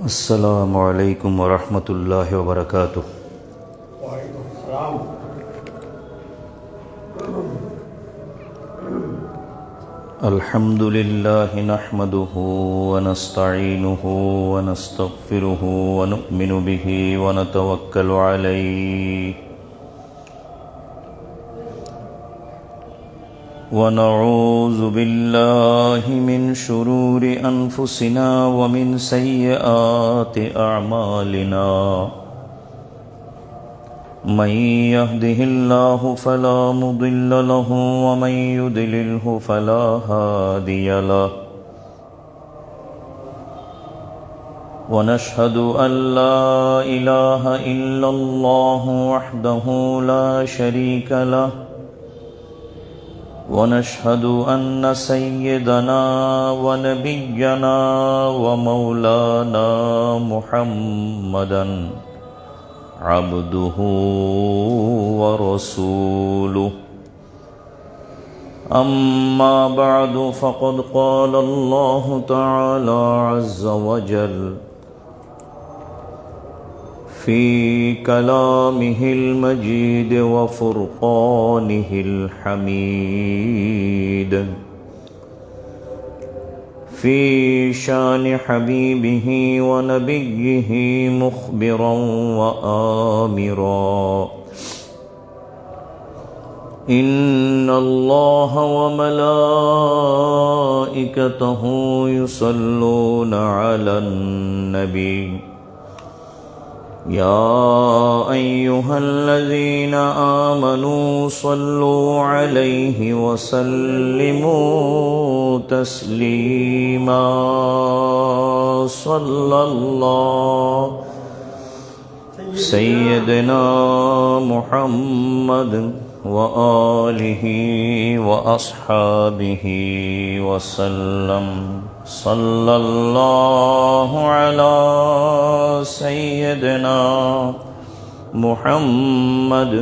अस्सलामु अलैकुम वरहमतुल्लाहि वबरकातुह। वालेकुम सलाम। अल्हम्दुलिल्लाहि नहमदुहु व नस्तईनुहु व नस्तगफिरुहु व नु'मिनु बिहि व नतवक्कलु अलैहि व नऊज़ु बिल्लाहि मिन शुरूरि अनफुसिना व मिन सय्यिआति अअमालिना। मन यहदिहिल्लाहु फला मुदिल्ल लहु व मन युद्लिल्हु फला हादिय लहु। व नशहदु अन ला इलाहा इल्लल्लाहु वहदहु ला शरीक लहु व नशहदु अन्न सय्यदना व नबिय्यना व मौलाना मुहम्मदन अब्दुहु व रसूलुहु। अम्मा बअदु फ़क़द क़ाल अल्लाहु तआला अज़्ज़ व जल फ़ी कलामिहिल मजीद व फ़ुरक़ानिहिल हमीद फ़ी शान हबीबिही व नबिय्यिही मुख़बिरन व आमिरा। इन्नल्लाह व मलाइकतहु युसल्लूना अलन नबी या अय्युहल्लज़ीना आमनू सल्लू अलैहि व सल्लिमू तस्लीमा। सल्लल्लाहु सय्यदना मुहम्मद व आलिहि व अस्हाबिहि व सल्लम। सल्लल्लाहु अला सय्यदना मुहम्मद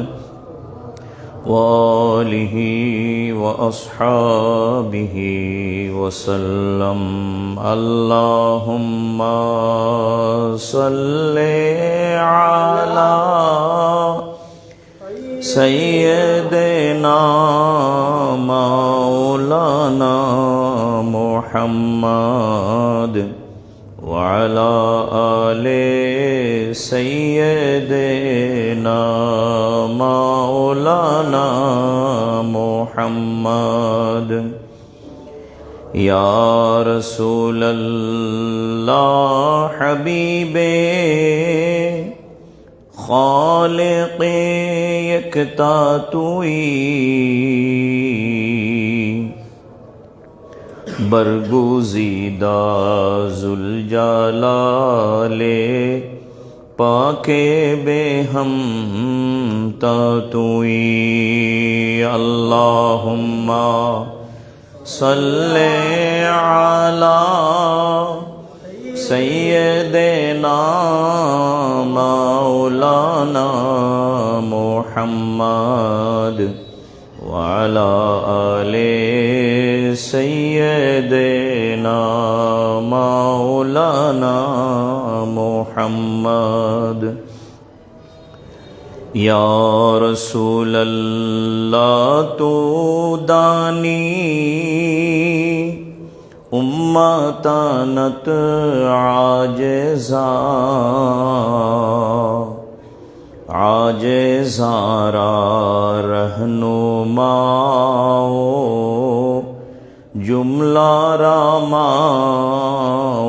व आलिहि व अस्हाबिहि व सल्लम। अल्लाहुम्मा सल्लि अला सय्यदना मौलाना मुहम्मद व अला आले सय्यदना मौलाना मुहम्मद। या रसूल अल्लाह हबीबे खालिक़े यकता तुई बरगुज़ीदा ज़ुलजलाले पाके बेहम तातुई। अल्लाहुम्मा सल्ले अला सय्यदना मौलाना मुहम्मद व अला आले सय्यदना मौलाना मुहम्मद। या रसूल अल्लाह तो दानी उम्मतानत आजेज़ारा रहनुमाओ जुमला रामा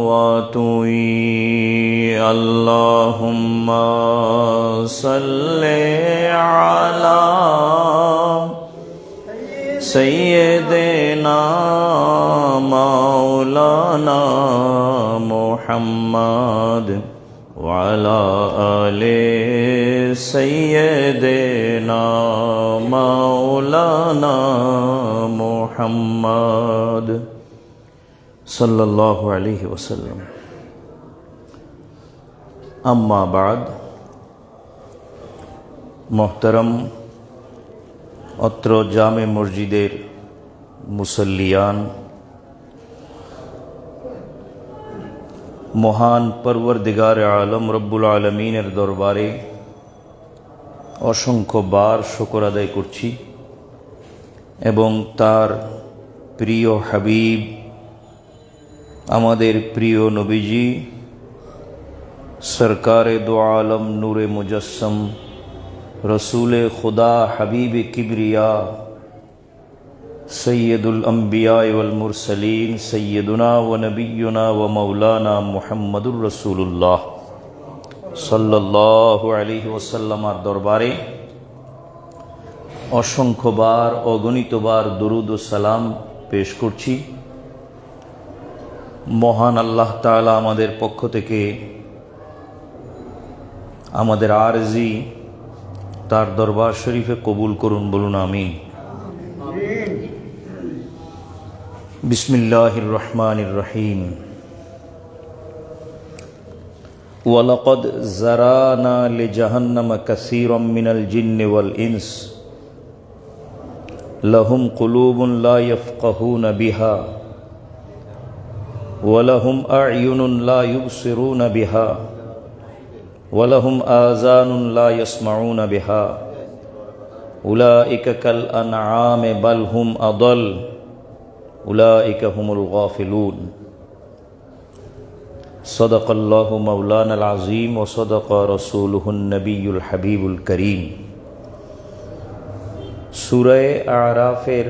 वातुई। अल्लाहुम्मा सल्ले अला सय्यदना मौलाना मुहम्मद व अला आले सय्यदना मौलाना मुहम्मद सल्लल्लाहु अलैहि वसल्लम। अम्मा बाद मोहतरम अत्र जामे मस्जिदेर मुसल्लियान মহান পরওয়ারদিগার আলম রব্বুল আলমিনের দরবারে অসংখ্যবার শুকর আদায় করছি এবং তার প্রিয় হাবিব আমাদের প্রিয় নবীজি সরকারে দো আলম নূরে মুজস্সম রসুলে খুদা হাবিব কিবরিয়া সৈয়দুল আম্বিয়া ওয়াল মুরসলিন সৈয়দুনা ও নবিয়ুনা ও মৌলানা মুহাম্মদুর রসুল্লাহ সাল্লাল্লাহু আলাইহি ওয়াসাল্লামের দরবারে অসংখ্যবার অগণিতবার দরুদ ও সালাম পেশ করছি। মহান আল্লাহ তাআলা আমাদের পক্ষ থেকে আমাদের আরজি তার দরবার শরীফে কবুল করুন, বলুন আমিন। বিসমিল্লাহির রহমানির রহিম। ওয়ালাকাদ যারানা লিজাহান্নামা কাসীরাম মিনাল জিন্নি ওয়াল ইনস লাহুম কুলুবুন লা ইয়াফকাহুনা বিহা ওয়া লাহুম আ'য়ুনুন লা ইউবসিরুনা বিহা ওয়া লাহুম আযানুন লা ইয়াসমাউনা বিহা উলাইকা কাল আনআমি বাল হুম আদাল উলাইকা হুমুল গাফিলুন। সদাকাল্লাহু মাওলানাল আযীম ওয়া সদাকা রাসূলুহুন নবিয়্যুল হাবিবুল করিম। সূরা আরাফের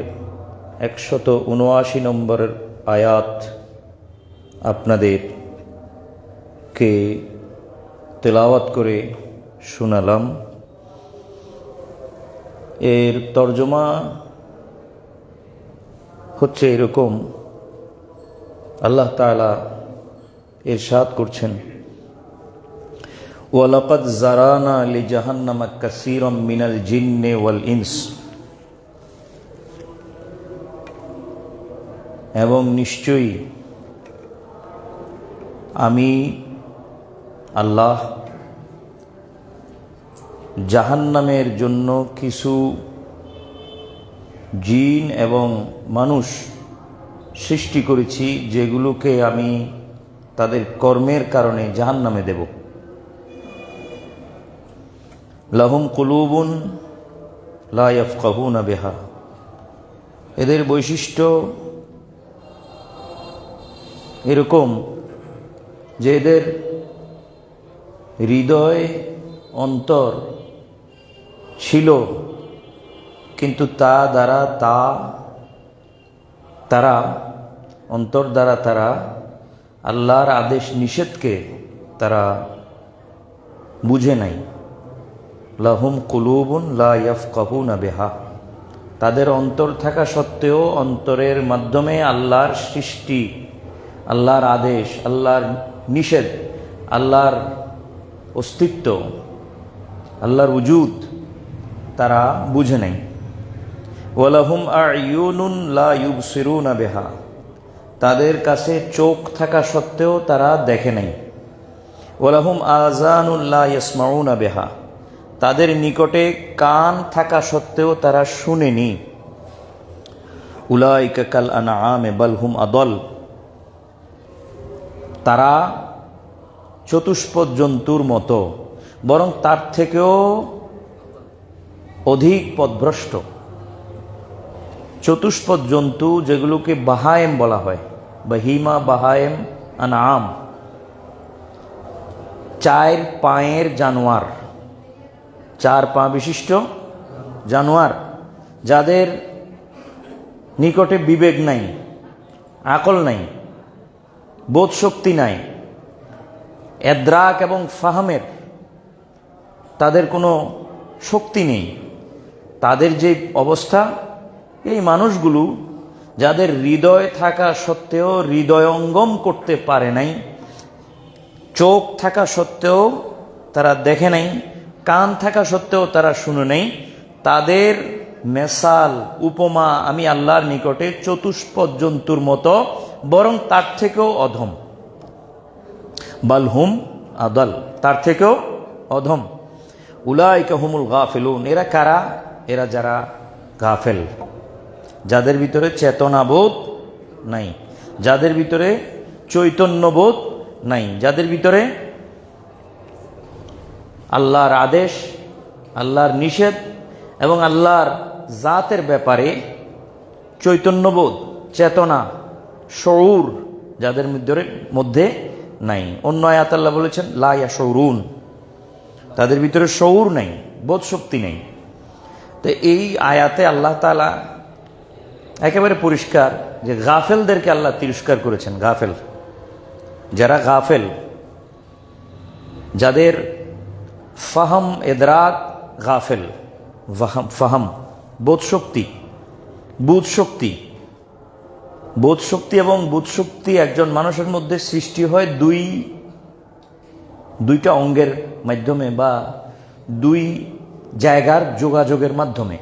179 নম্বর আয়াত আপনাদেরকে তেলাওয়াত করে শোনালাম। এর তর্জমা হচ্ছে এরকম, আল্লাহ তাআলা ইরশাদ করছেন, ওয়ালাকাদ যারানা লিজাহান্নামা কাসীরাম মিনাল জিন্নি ওয়াল ইনস, এবং নিশ্চয়ই আমি আল্লাহ জাহান্নামের জন্য কিছু জিন এবং মানুষ সৃষ্টি করেছি, যেগুলোকে আমি তাদের কর্মের কারণে জাহান্নামে দেব। লাহুম কুলুবুন লা ইয়াফকাহুনা বিহা, এদের বৈশিষ্ট্য এরকম যে এদের হৃদয় অন্তর ছিল, কিন্তু তারা অন্তর দ্বারা তারা আল্লাহর আদেশ নিষেধকে তারা বুঝে নাই। লাহুম কুলুবুন লা ইয়াফকাহুনা বিহা, তাদের অন্তর থাকা সত্ত্বেও অন্তরের মাধ্যমে আল্লাহর সৃষ্টি, আল্লাহর আদেশ, আল্লাহর নিষেধ, আল্লাহর অস্তিত্ব, আল্লাহর উজুদ তারা বুঝে নাই। ওয়ালাহুম আ'য়ুনুন লা ইউবসিরুনা বিহা, তাদের কাছে চোখ থাকা সত্ত্বেও তারা দেখে নাই। ওয়ালাহুম আযানুন লা ইয়াসমাউনা বিহা, তাদের নিকটে কান থাকা সত্ত্বেও তারা শুনেনি। উলাইকা কাল আনআমি বাল হুম আদাল, তারা চতুষ্পদ জন্তুর মতো, বরং তার থেকেও অধিক পথভ্রষ্ট। চতুষ্পদ জন্তু যেগুলোকে বাহায়েম বলা হয়, বাহিমা, বাহায়েম, আনআম, 4 পায়ের জানোয়ার, 4 পা বিশিষ্ট জানোয়ার, যাদের নিকটে বিবেক নাই, আকল নাই, বোধ শক্তি নাই, এদ্রাক এবং ফাহমের তাদের কোনো শক্তি নেই। তাদের যে অবস্থা, এই মানুষগুলো যাদের হৃদয় থাকা সত্ত্বেও হৃদয়ঙ্গম করতে পারে নাই, চোখ থাকা সত্ত্বেও তারা দেখে নাই, কান থাকা সত্ত্বেও তারা শুনে নাই, তাদের মেসাল উপমা আমি আল্লাহর নিকটে চতুষ্পদ জন্তুর মতো, বরং তার থেকেও অধম। বালহুম আদাল, তার থেকেও অধম। উলাইকা হুমুল গাফিলুন, এরা কারা? এরা যারা গাফেল, যাদের ভিতরে চেতনাবোধ নাই, যাদের ভিতরে চৈতন্যবোধ নাই, যাদের ভিতরে আল্লাহর আদেশ, আল্লাহর নিষেধ এবং আল্লাহর জাতের ব্যাপারে চৈতন্যবোধ, চেতনা, শউর যাদের মধ্যে নাই। অন্য আয়াত আল্লাহ বলেছেন লা ইয়াশউরুন, তাদের ভিতরে শউর নাই, বোধ শক্তি নেই। তো এই আয়াতে আল্লাহ তাআলা একেবারে পরিষ্কার যে গাফেলদেরকে আল্লাহ তিরস্কার করেছেন। গাফেল, যারা গাফেল, যাদের ফাহাম এদরাক গাফেল, ফাহাম বোধশক্তি, বোধশক্তি এবং বোধশক্তি একজন মানুষের মধ্যে সৃষ্টি হয় দুইটা অঙ্গের মাধ্যমে বা দুই জায়গার যোগাযোগের মাধ্যমে,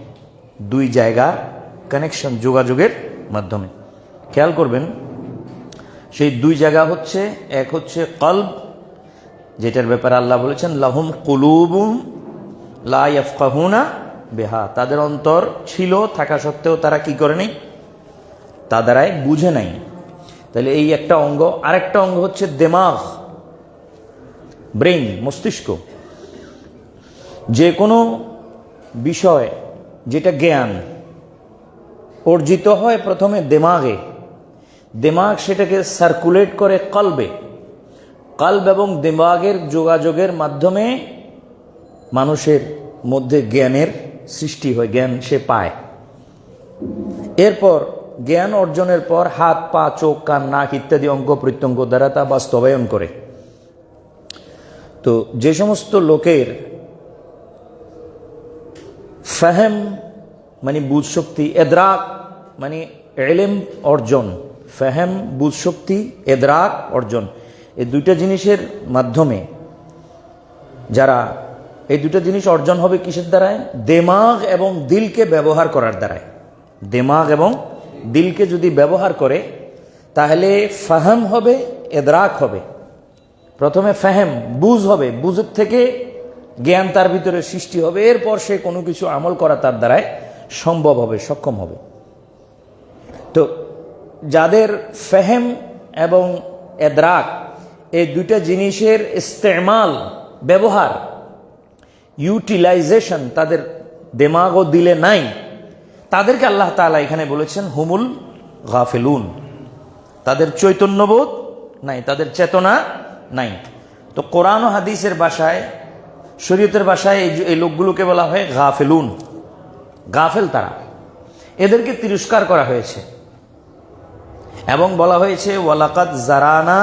দুই জায়গার কানেকশন, যোগাযোগের মাধ্যমে। খেয়াল করবেন, সেই দুই জায়গা হচ্ছে, এক হচ্ছে কলব, যেটার ব্যাপারে আল্লাহ বলেছেন লাহুম কুলুবুম লা ইয়াফকাহুনা বিহা, তাদের অন্তর ছিল, থাকা সত্ত্বেও তারা কি করে নাই, তা দ্বারাই বুঝে নাই। তাহলে এই একটা অঙ্গ। আরেকটা অঙ্গ হচ্ছে দিমাগ, ব্রেইন, মস্তিষ্ক। যে কোনো বিষয় যেটা জ্ঞান অর্জিত হয় প্রথমে দিমাগে, দিমাগ সেটাকে সার্কুলেট করে কলবে, কলব এবং দিমাগের যোগাযোগের মাধ্যমে মানুষের মধ্যে জ্ঞানের সৃষ্টি হয়, জ্ঞান সে পায়। এরপর জ্ঞান অর্জনের পর হাত, পা, চোখ, কান, নাক ইত্যাদি অঙ্গ প্রত্যঙ্গ দ্বারা তা বাস্তবায়ন করে। তো যে সমস্ত লোকের ফাহেম মানে বুঝশক্তি, এদরাক মানে ইলম অর্জন, ফাহেম বুঝশক্তি, এদরাক অর্জন, এই দুইটা জিনিসের মাধ্যমে যারা, এই দুটো জিনিস অর্জন হবে কিসের দ্বারায়? দিমাগ এবং দিলকে ব্যবহার করার দ্বারায়। দিমাগ এবং দিলকে যদি ব্যবহার করে তাহলে ফাহাম হবে, এদরাক হবে। প্রথমে ফাহেম, বুঝ হবে, বুঝের থেকে জ্ঞান তার ভিতরে সৃষ্টি হবে, এরপর সে কোনো কিছু আমল করা তার দ্বারায় সম্ভব হবে, সক্ষম হবে। তো যাদের ফাহেম এবং এদরাক এই দুইটা জিনিসের ইস্তেমাল, ব্যবহার, ইউটিলাইজেশন তাদের দিমাগ ও দিলে নাই, তাদেরকে আল্লাহ তাআলা এখানে বলেছেন হুমুল গাফিলুন, তাদের চৈতন্যবোধ নাই, তাদের চেতনা নাই। তো কোরআন ও হাদিসের ভাষায়, শরীয়তের ভাষায় এই লোকগুলোকে বলা হয় গাফিলুন, গাফেল তারা। এদেরকে তিরস্কার করা হয়েছে এবং বলা হয়েছে ওয়ালাকাদ জারানা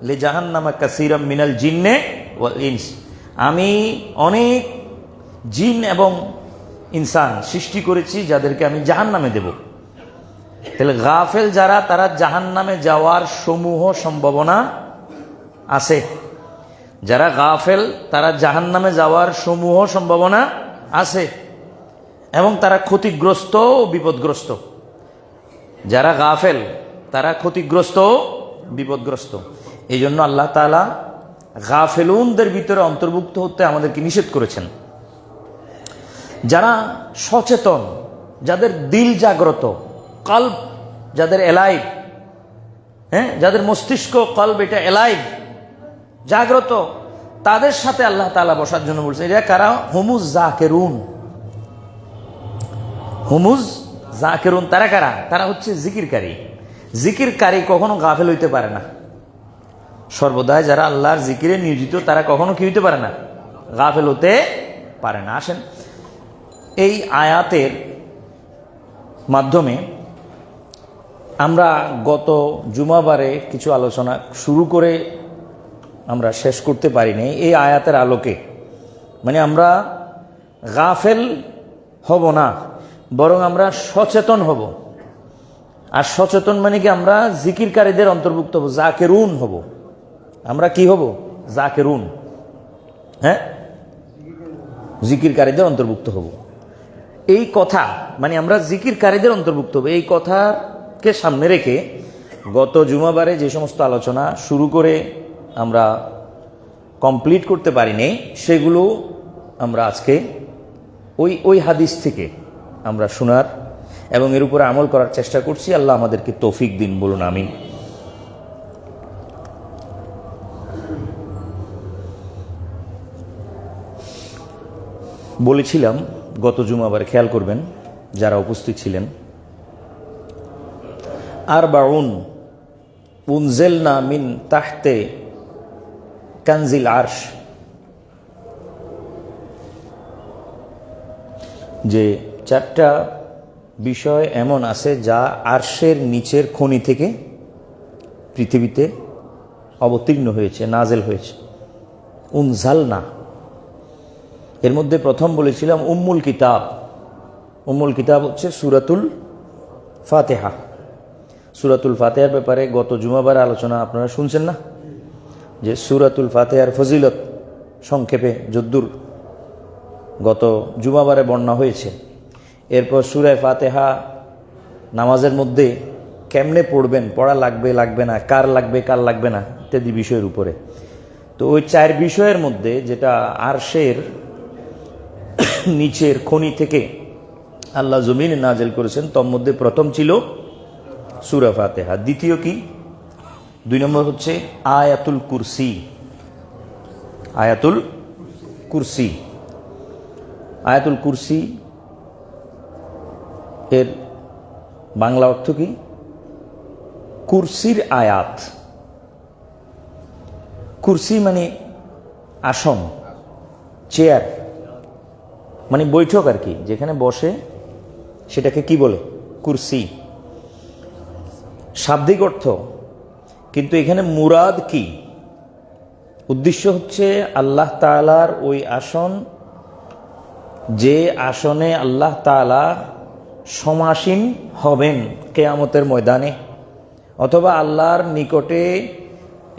লি জাহান্নামা কাসীরাম মিনাল জিন্নে ওয়াল ইনস, আমি অনেক জিন এবং ইনসান সৃষ্টি করেছি যাদেরকে আমি জাহান্নামে দেব। তাহলে গাফেল যারা, তারা জাহান্নামে যাওয়ার সমূহ সম্ভাবনা আছে। যারা গাফেল তারা জাহান্নামে যাওয়ার সমূহ সম্ভাবনা আছে এবং তারা ক্ষতিগ্রস্ত ও বিপদগ্রস্ত। যারা গাফেল তারা ক্ষতিগ্রস্ত ও বিপদগ্রস্ত। এই জন্য আল্লাহ তাআলা গাফেলুনদের ভিতরে অন্তর্ভুক্ত হতে আমাদেরকে নিষেধ করেছেন। যারা সচেতন, যাদের দিল জাগ্রত, কলব যাদের এলাইভ, যাদের মস্তিষ্ক কলব এটা এলাইভ, জাগ্রত, তাদের সাথে আল্লাহ তাআলা বসার জন্য বলছে। এরা কারা? হুমুজ জাকিরুন, হুমুজ জাকিরুন। তারা কারা? তারা হচ্ছে জিকিরকারী। জিকিরকারী কখনো গাফেল হইতে পারে না। সর্বদাই যারা আল্লাহর জিকিরে নিয়োজিত তারা কখনো কি হইতে পারে না? গাফেল হতে পারে না। আসেন এই আয়াতের মাধ্যমে আমরা গত জুমাবারে কিছু আলোচনা শুরু করে আমরা শেষ করতে পারিনি। এই আয়াতের আলোকে মানে আমরা গাফেল হব না, বরং আমরা সচেতন হব। আর সচেতন মানে কি? আমরা জিকিরকারীদের অন্তর্ভুক্ত হব, জাকিরুন হব। আমরা কি হব? জাকিরুন, জিকিরকারীদের অন্তর্ভুক্ত হব। এই কথা মানে আমরা জিকিরকারীদের অন্তর্ভুক্ত হব, এই কথাকে সামনে রেখে গত জুমাবারে যে সমস্ত আলোচনা শুরু করে আমরা কমপ্লিট করতে পারিনি, সেগুলো আমরা আজকে ওই হাদিস থেকে আমরা শোনার এবং এর উপরে আমল করার চেষ্টা করছি। আল্লাহ আমাদেরকে তৌফিক দিন, বলুন আমিন। বলেছিলাম গত জুমাবার, খেয়াল করবেন যারা উপস্থিত ছিলেন, আরবাউন উনজিলনা মিন তাহতে কানজিল আরশ, যে 4টা বিষয় এমন আছে যা আরশের নিচের খনি থেকে পৃথিবীতে অবতীর্ণ হয়েছে, নাজেল হয়েছে। উনজালনা, এর মধ্যে প্রথম বলেছিলাম উম্মুল কিতাব। উম্মুল কিতাব হচ্ছে সূরাতুল ফাতিহা। সূরাতুল ফাতিহার ব্যাপারে গত জুমাবার আলোচনা আপনারা শুনছেন না, যে সূরাতুল ফাতিহার ফজিলত সংক্ষেপে যদ্দুর গত জুমাবারে বর্ণনা হয়েছে। এরপর সূরা ফাতিহা নামাজের মধ্যে কেমনে পড়বেন, পড়া লাগবে লাগবে না, কার লাগবে কার লাগবে না, ইত্যাদি বিষয়ের উপরে। তো ওই 4 বিষয়ের মধ্যে যেটা আরশের নিচের খনি থেকে আল্লাহ জমিনে নাজেল করেছেন, তোর মধ্যে প্রথম ছিল সূরা ফাতিহা। দ্বিতীয় কি? 2 নম্বর হচ্ছে আয়াতুল কুরসি। আয়াতুল কুরসি, আয়াতুল কুরসি এর বাংলা অর্থ কি? কুরসির আয়াত। কুরসি মানে আসন, চেয়ার, মানে বৈঠক আর কি, যেখানে বসে সেটাকে কি বলে? কুরসি। শাব্দিক অর্থ, কিন্তু এখানে মুরাদ কি? উদ্দেশ্য হচ্ছে আল্লাহ তাআলার ওই আসন, যে আসনে আল্লাহ তাআলা সমাসীন হবেন কিয়ামতের ময়দানে, অথবা আল্লাহর নিকটে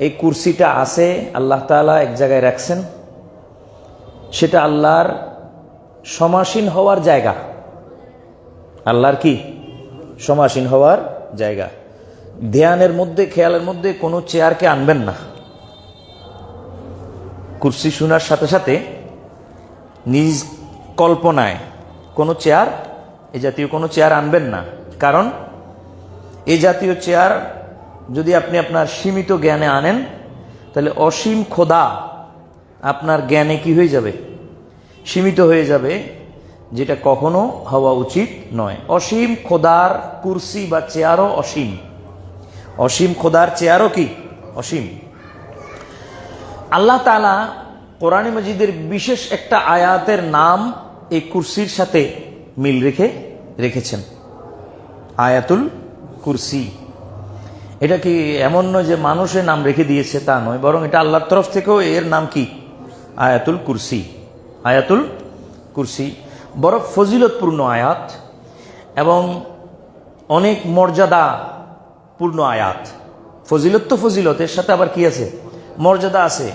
এই কুরসিটা আছে, আল্লাহ তাআলা এক জায়গায় রাখছেন, সেটা আল্লাহর সমাসীন হওয়ার জায়গা। আল্লাহর কি? সমাসীন হওয়ার জায়গা। ধ্যানের মধ্যে, খেয়ালের মধ্যে কোনো চেয়ারকে আনবেন না। কুরসি শোনার সাথে সাথে নিজ কল্পনায় কোনো চেয়ার, এই জাতীয় কোনো চেয়ার আনবেন না। কারণ এই জাতীয় চেয়ার যদি আপনি আপনার সীমিত জ্ঞানে আনেন, তাহলে অসীম খোদা আপনার জ্ঞানে কি হয়ে যাবে? সীমিত হয়ে যাবে, যেটা কখনো হওয়া উচিত নয়। অসীম খোদার কুরসি বা চেয়ারও অসীম। অসীম খোদার চেয়ারও কি? অসীম। আল্লাহ তাআলা কোরআনে মাজিদের বিশেষ একটা আয়াতের নাম এই কুরসির সাথে মিল রেখেছেন, আয়াতুল কুরসি। এটা কি এমন নয় যে মানুষের নাম রেখে দিয়েছে, তা নয়, বরং এটা আল্লাহর তরফ থেকেও এর নাম কি? আয়াতুল কুরসি। আয়াতুল কুরসি বড় ফজিলতপূর্ণ আয়াত এবং অনেক মর্যাদাপূর্ণ আয়াত। ফজিলত তো ফজিলতের সাথে আবার কি আছে? মর্যাদা আছে,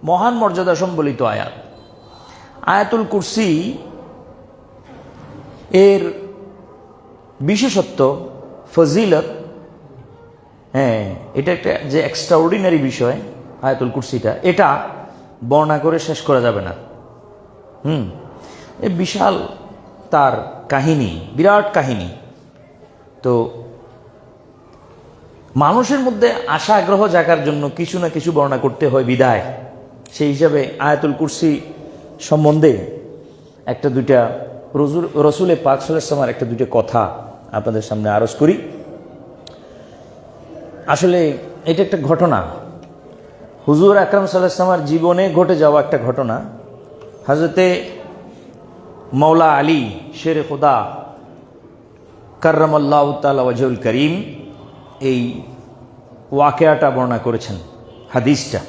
মহান মর্যাদা সম্বলিত আয়াত। আয়াতুল কুরসি এর বিশেষত্ব, ফজিলত, হ্যাঁ, এটা একটা যে এক্সট্রাঅর্ডিনারি বিষয় আয়াতুল কুরসিটা, এটা বর্ণনা করে শেষ করা যাবে না। এ বিশাল তার কাহিনী, বিরাট কাহিনী। তো মানুষের মধ্যে আশা আগ্রহ জাগার জন্য কিছু না কিছু বর্ণনা করতে হয় বিদায়, সেই হিসাবে আয়াতুল কুরসি সম্বন্ধে একটা দুইটা রসুলে পাক সাল্লাল্লাহু আলাইহি ওয়াসাল্লামের একটা দুইটা কথা আপনাদের সামনে আরজ করি। আসলে এটা একটা ঘটনা, হুজুর আকরাম সাল্লাল্লাহু আলাইহি ওয়াসাল্লামের জীবনে ঘটে যাওয়া একটা ঘটনা। হযরতে মৌলা আলী শেরে খুদা কাররামাল্লাহু তাআলা ওয়াজহুল করিম এই ওয়াকিয়াটা বর্ণনা করেছেন, হাদিসটা,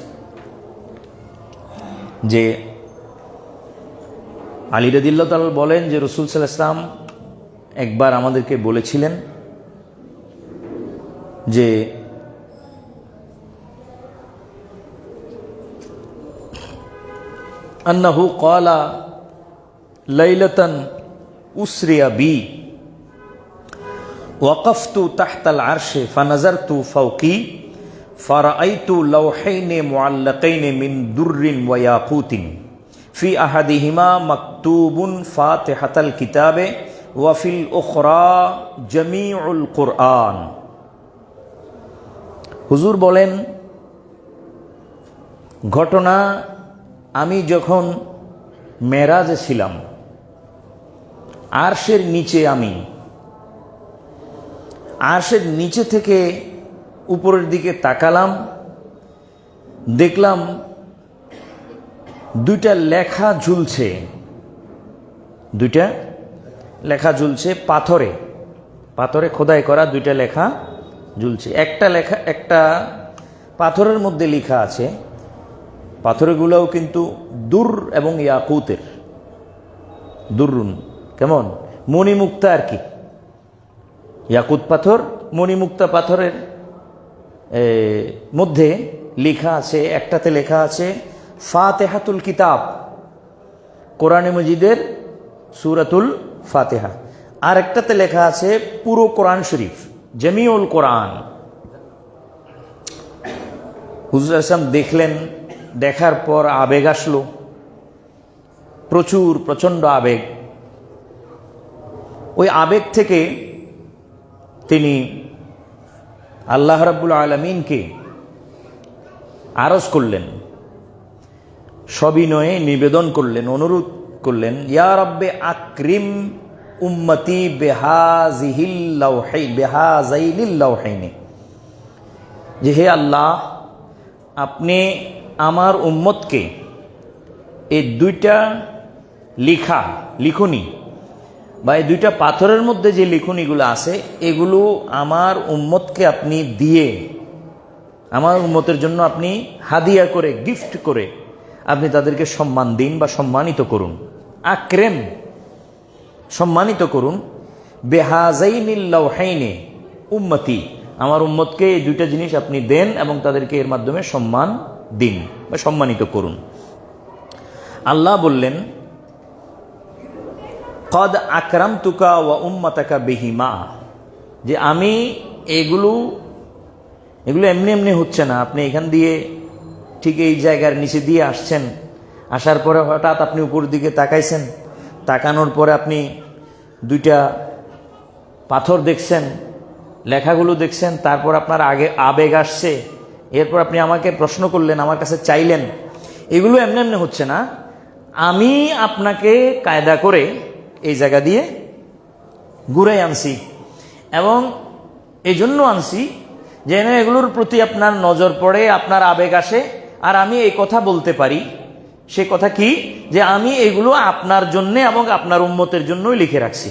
যে আলী রাদিয়াল্লাহু তাআলা বলেন যে রাসূল সাল্লাল্লাহু আলাইহি ওয়াসাল্লাম একবার আমাদেরকে বলেছিলেন যে আন্নাহু ক্বালা লাইলাতান উসরিয়া বি ওয়াকাফতু তাহতাল আরশে ফানাজারতু ফাওকি ফারাআইতু লাওহাইনি মুআল্লাকাইনি মিন দুররিন ওয়া ইয়াকুতিন ফি আহাদিহিমা মাকতুবুন ফাতিহাতাল কিতাবে ওয়া ফিল উখরা জামিউল কুরআন। হুজুর বলেন, ঘটনা, আমি যখন মেরাজে ছিলাম, আরশের নিচে আমি। আরশের নিচে থেকে উপরের দিকে তাকালাম, দেখলাম দুইটা লেখা ঝুলছে, দুইটা লেখা ঝুলছে পাথরে, পাথরে খোদাই করা দুইটা লেখা ঝুলছে। একটা পাথরের মধ্যে লেখা আছে, পাথরগুলোও কিন্তু দুর এবং ইয়াকুতের, দুরুন কেমন মণিমুক্তা আর কি, ইয়াকুত পাথর মণিমুক্তা পাথরের মধ্যে লেখা আছে, একটাতে লেখা আছে ফাতেহাতুল কিতাব, কোরআনে মজিদের সূরাতুল ফাতিহা। আর একটাতে লেখা আছে পুরো কোরআন শরীফ, জামিউল কোরআন। হুজুর আসলাম দেখলেন, দেখার পর আবেগ আসলো, প্রচণ্ড আবেগ। ওই আবেগ থেকে তিনি আল্লাহ রাব্বুল আলামিনকে আরজ করলেন, সবিনয়ে নিবেদন করলেন, অনুরোধ করলেন, ইয়া রাব্বে আকরিম উম্মতি বেহাযাইনিল লাওহাইনি, যে হে আল্লাহ, আপনি আমার উম্মতকে এই দুইটা লিখনি বা এই দুইটা পাথরের মধ্যে যে লিখনিগুলো আছে, এগুলো আমার উম্মতকে আপনি দিয়ে, আমার উম্মতের জন্য আপনি হাদিয়া করে, গিফট করে আপনি তাদেরকে সম্মান দিন বা সম্মানিত করুন। আকরেম, সম্মানিত করুন। বেহাযাইনিল লাওহাইনি উম্মতি, আমার উম্মতকে এই দুইটা জিনিস আপনি দেন এবং তাদেরকে এর মাধ্যমে সম্মান দিন বা সম্মানিত করুন। আল্লাহ বললেন, কদ আকরামতুকা ওয়া উম্মাতাকা বিহিমা, যে আমি এগুলো এমনি এমনি হচ্ছে না। আপনি এখান দিয়ে ঠিক এই জায়গার নিচে দিয়ে আসছেন, আসার পরে হঠাৎ আপনি উপর দিকে তাকাইছেন, তাকানোর পরে আপনি দুইটা পাথর দেখছেন, লেখাগুলো দেখছেন, তারপর আপনার আবেগ আসছে, এরপর আপনি আমাকে প্রশ্ন করলেন, আমার কাছে চাইলেন। এগুলো এমনি এমনি হচ্ছে না, আমি আপনাকে কায়দা করে এই জায়গা দিয়ে ঘুরাই আনছি, এবং এই জন্য আনছি যেন এগুলোর প্রতি আপনার নজর পড়ে, আপনার আবেগ আসে, আর আমি এই কথা বলতে পারি। সে কথা কি, যে আমি এগুলো আপনার জন্য এবং আপনার উম্মতের জন্যই লিখে রাখছি।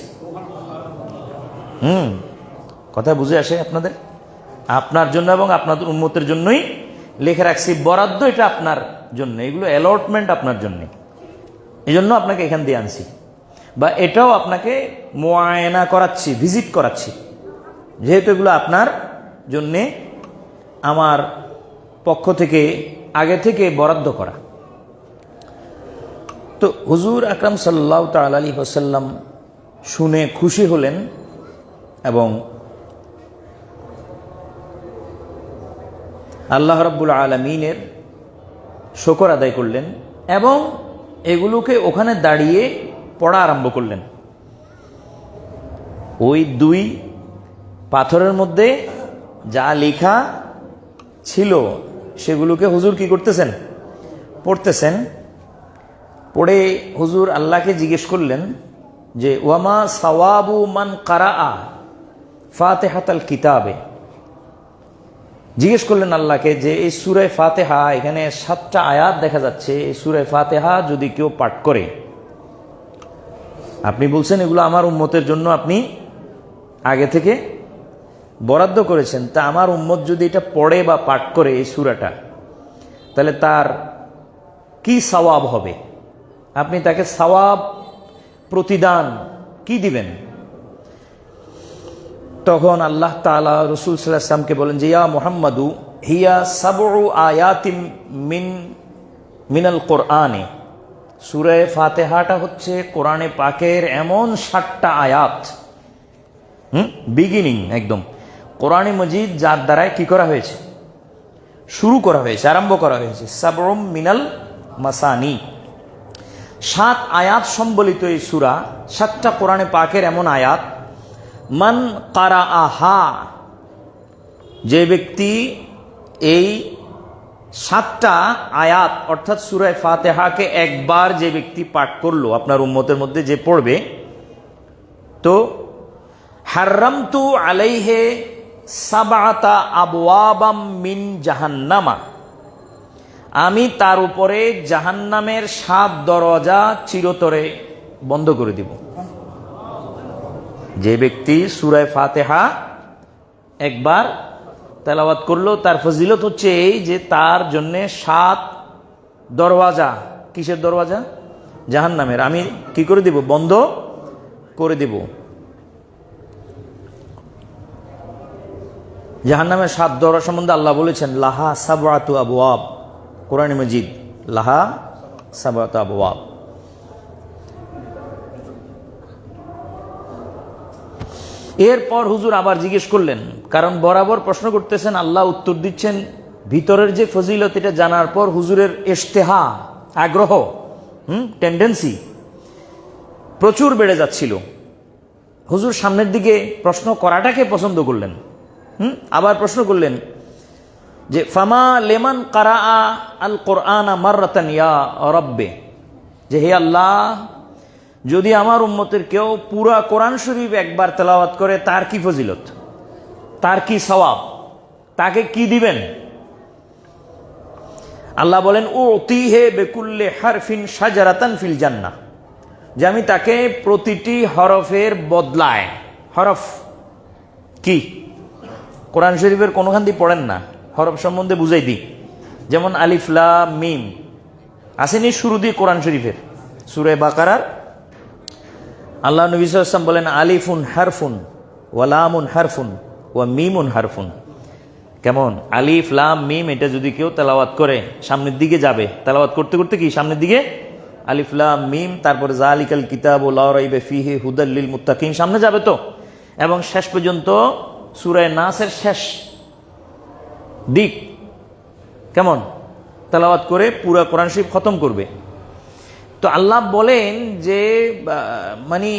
কথা বুঝে আসে আপনাদের? আপনার জন্য এবং আপনার উম্মতের জন্যই লিখে রাখছি, বরাদ্দ এটা আপনার জন্য, এগুলো অ্যালটমেন্ট আপনার জন্য, এই জন্য আপনাকে এখান দিয়ে আনছি, বা এটাও আপনাকে মুআয়না করাচ্ছি, ভিজিট করাচ্ছি, যেহেতু এগুলো আপনার জন্যে আমার পক্ষ থেকে আগে থেকে বরাদ্দ করা। তো হুজুর আকরাম সাল্লাল্লাহু তাআলা আলাইহি ওয়াসাল্লাম শুনে খুশি হলেন এবং আল্লাহ রাব্বুল আলামিনের শুকর আদায় করলেন এবং এগুলোকে ওখানে দাঁড়িয়ে পড়া আরম্ভ করলেন। ওই দুই পাথরের মধ্যে যা লেখা ছিল সেগুলোকে হুজুর কি করতেছেন? পড়তেছেন। পড়ে হুজুর আল্লাহকে জিজ্ঞেস করলেন যে ওয়ামা সাওয়াবু মান কারাআ ফাতিহাতাল কিতাবে, জিজ্ঞেস করলেন আল্লাহকে যে এই সূরা ফাতিহা, এখানে 7টা আয়াত দেখা যাচ্ছে, এই সূরা ফাতিহা যদি কেউ পাঠ করে, আপনি বলছেন এগুলো আমার উম্মতের জন্য আপনি আগে থেকে বরাদ্দ করেছেন, তা আমার উম্মত যদি এটা পড়ে বা পাঠ করে এই সূরাটা, তাহলে তার কি সওয়াব হবে? আপনি তাকে সওয়াব প্রতিদান কি দিবেন? তখন আল্লাহ তাআলা রাসূল সাল্লাল্লাহু আলাইহি ওয়াসাল্লামকে বলেন যে ইয়া মুহাম্মাদু হিয়া সাবউ আয়াতিম মিনাল কোরআনে, সূরা ফাতিহাটা হচ্ছে কোরআনে পাকের এমন 7টা আয়াত, বিগিনিং একদম কোরআনে মজিদ, যার দ্বারাই কি করা হয়েছে? শুরু করা হয়েছে, আরম্ভ করা হয়েছে। সাবউম মিনাল মাসানি, 7 আয়াত সম্বলিত এই সূরা, 7টা কোরআনে পাকের এমন আয়াত। মান কারাআহা, যে ব্যক্তি এই 7টা আয়াত অর্থাৎ সূরা ফাতিহাকে একবার যে ব্যক্তি পাঠ করলো, আপনার উম্মতের মধ্যে যে পড়বে, তো হাররামতু আলাইহে সাবআতা আবওয়াবাম মিন জাহান্নামা, আমি তার উপরে জাহান্নামের 7 দরজা চিরতরে বন্ধ করে দিব। যে ব্যক্তি সূরা ফাতিহা একবার তেলাওয়াত করলো, তার ফজিলত হচ্ছে এই যে তার জন্য 7 দরওয়াজা, কিসের দরওয়াজা? জাহান্নামের, আমি কি করে দিব? বন্ধ করে দিব। জাহান্নামের 7 দরজা সম্বন্ধে আল্লাহ বলেছেন লাহা সাবআতু আবওয়াব, কোরআন মাজিদ, লাহা সাবআতু আবওয়াব। এরপর হুজুর আবার জিজ্ঞেস করলেন, কারণ বরাবর প্রশ্ন করতেছেন, আল্লাহ উত্তর দিচ্ছেন। ভিতরের যে ফজিলত এটা জানার পর হুজুরের ইশতেহা, আগ্রহ, টেন্ডেন্সি প্রচুর বেড়ে যাচ্ছিল। হুজুর সামনের দিকে প্রশ্ন করাটাকে পছন্দ করলেন। আবার প্রশ্ন করলেন যে ফামা লেমান কারা আল কোরআন মাররাতান ইয়া রব্বে, যে হে আল্লাহ, যদি আমার উম্মতের কেউ পুরা কোরআন শরীফ একবার তেলাওয়াত করে তার কি ফজিলত, তার কি সওয়াব, তাকে কি দিবেন? আল্লাহ বলেন উতিহে বিকুল্লি হারফিন শাজারাতান ফিল জান্নাহ, যে আমি তাকে প্রতিটি হরফের বদলায়, হরফ কি কোরআন শরীফের কোনখান দিয়ে পড়েন না, হরফ সম্বন্ধে বুঝাই দিই। যেমন আলিফ লাম মিম আসেনি শুরু দিয়ে কোরআন শরীফের, সূরা বাকারার আল্লাহ নবী সাল্লাল্লাহু আলাইহি ওয়াসাল্লাম বলেন আলিফুন হারফুন ওয়া লামুন হারফুন ওয়া মিমুন হারফুন। কেমন? আলিফ লাম মিম, এটা যদি কেউ তেলাওয়াত করে সামনের দিকে যাবে, তেলাওয়াত করতে করতে কি সামনের দিকে আলিফ লাম মিম, তারপরে যালিকাল কিতাবু লা রাইবা ফিহি হুদাল লিল মুত্তাকিন সামনে যাবে তো, এবং শেষ পর্যন্ত সূরা নাসের শেষ দিক কেমন তেলাওয়াত করে পুরা কোরআন শরীফ খতম করবে। তো আল্লাহ বলেন যে মানে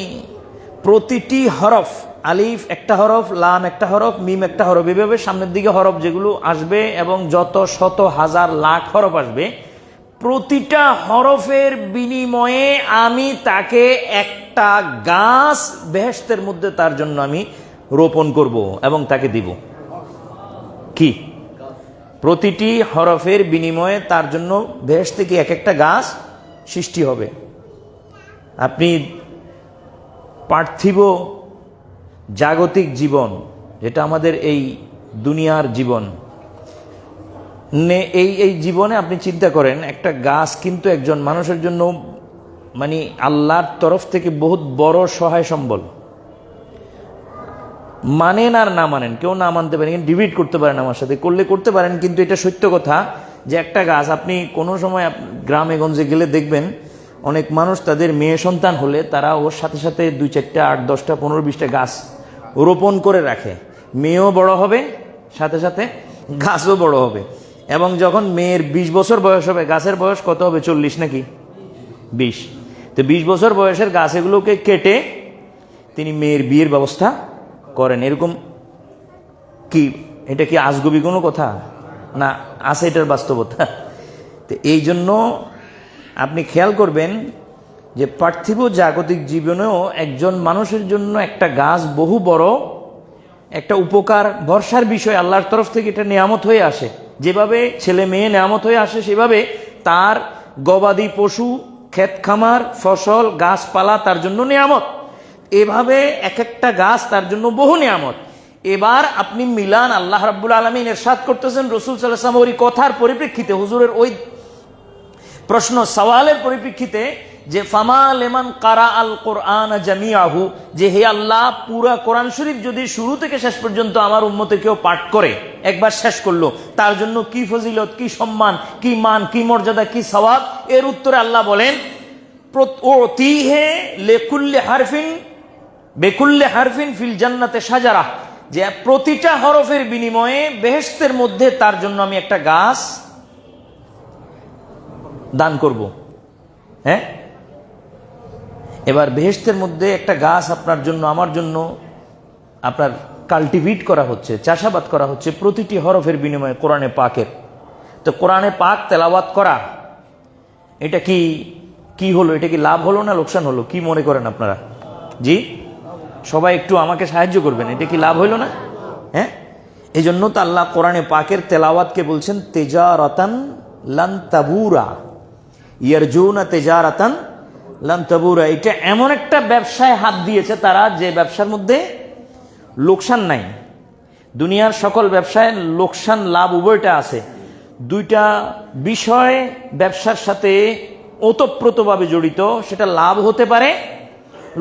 প্রতিটি হরফ, আলিফ একটা হরফ, লাম একটা হরফ, মিম একটা হরফ, এভাবে সামনের দিকে হরফ যেগুলো আসবে এবং যত শত হাজার লাখ হরফ আসবে, প্রতিটা হরফের বিনিময়ে আমি তাকে একটা গাছ বেহেশতের মধ্যে তার জন্য আমি রোপণ করব এবং তাকে দিব। কি? প্রতিটি হরফের বিনিময়ে তার জন্য বেহেশত থেকে এক একটা গাছ সৃষ্টি হবে। আপনি পার্থিব জাগতিক জীবন, যেটা আমাদের এই দুনিয়ার জীবন, এই জীবনে আপনি চিন্তা করেন, একটা গাছ কিন্তু একজন মানুষের জন্য মানে আল্লাহর তরফ থেকে বহুত বড় সহায় সম্বল। মানেন আর না মানেন, কেউ না মানতে পারেন, ডিবেট করতে পারেন আমার সাথে, করলে করতে পারেন, কিন্তু এটা সত্য কথা যে একটা গাছ আপনি কোনো সময় গ্রামে গঞ্জে গেলে দেখবেন অনেক মানুষ তাদের মেয়ে সন্তান হলে তারা ওর সাথে সাথে 2, 4, 8, 10, 15, 20টা গাছ রোপণ করে রাখে। মেয়েও বড় হবে, সাথে সাথে গাছও বড় হবে, এবং যখন মেয়ের 20 বছর বয়স হবে, গাছের বয়স কত হবে? 40 নাকি 20? তো 20 বছর বয়সের গাছ এগুলোকে কেটে তিনি মেয়ের বিয়ের ব্যবস্থা করেন। এরকম কি? এটা কি আজগুবি কোনো কথা না, আছে এটার বাস্তবতা। তো এই জন্য আপনি খেয়াল করবেন যে পার্থিব জাগতিক জীবনেও একজন মানুষের জন্য একটা গাছ বহু বড় একটা উপকার, ভরসার বিষয়। আল্লাহর তরফ থেকে এটা নিয়ামত হয়ে আসে। যেভাবে ছেলে মেয়ে নিয়ামত হয়ে আসে, সেভাবে তার গবাদি পশু, ক্ষেত খামার, ফসল, গাছপালা তার জন্য নিয়ামত। এভাবে এক একটা গাছ তার জন্য বহু নিয়ামত। এবার আপনি মিলান, আল্লাহ রাব্বুল আলামিন ইরশাদ করতেছেন রাসূল সাল্লাল্লাহু আলাইহি ওয়াসাল্লাম ওই কথার পরিপ্রেক্ষিতে, হুজুরের ওই প্রশ্ন সওয়ালের পরিপ্রেক্ষিতে, যে ফামা লিমান কারা আল কোরআন জামিআহু, যে হে আল্লাহ, পুরা কোরআন শরীফ যদি শুরু থেকে শেষ পর্যন্ত আমার উম্মতের কেউ পাঠ করে, একবার শেষ করলো, তার জন্য কি ফজিলত, কি সম্মান, কি মান, কি মর্যাদা, কি সওয়াব। এর উত্তরে আল্লাহ বলেন উতিহে লিকুল্লি হারফিন বিকুল্লি হারফিন ফিল জান্নাতে শাজারা, যে প্রতিটা হরফের বিনিময়ে বেহেশতের মধ্যে তার জন্য আমি একটা গাছ দান করব। হ্যাঁ, এবার বেহেশতের মধ্যে একটা গাছ আপনার জন্য, আমার জন্য আপনার কাল্টিভেট করা হচ্ছে, চাষাবাদ করা হচ্ছে প্রতিটি হরফের বিনিময়ে কোরআনে পাকের। তো কোরআনে পাক তেলাওয়াত করা, এটা কি হলো? এটা কি লাভ হলো না লোকসান হলো? কি মনে করেন আপনারা? জি, সবাই একটু আমাকে সাহায্য করবেন, এটা কি লাভ হইল না? হ্যাঁ, এই জন্য তো আল্লাহ কোরআনে পাকের তেলাওয়াতকে বলছেন তেজারাতান লান তাবুরা, ইয়ারজুনা তেজারাতান লান তাবুরা। এটা এমন একটা ব্যবসায় হাত দিয়েছে তারা, যে ব্যবসার মধ্যে লোকসান নাই। দুনিয়ার সকল ব্যবসায় লোকসান লাভ উভয়টা আছে। দুইটা বিষয় ব্যবসার সাথে ওতপ্রোতভাবে জড়িত, সেটা লাভ হতে পারে,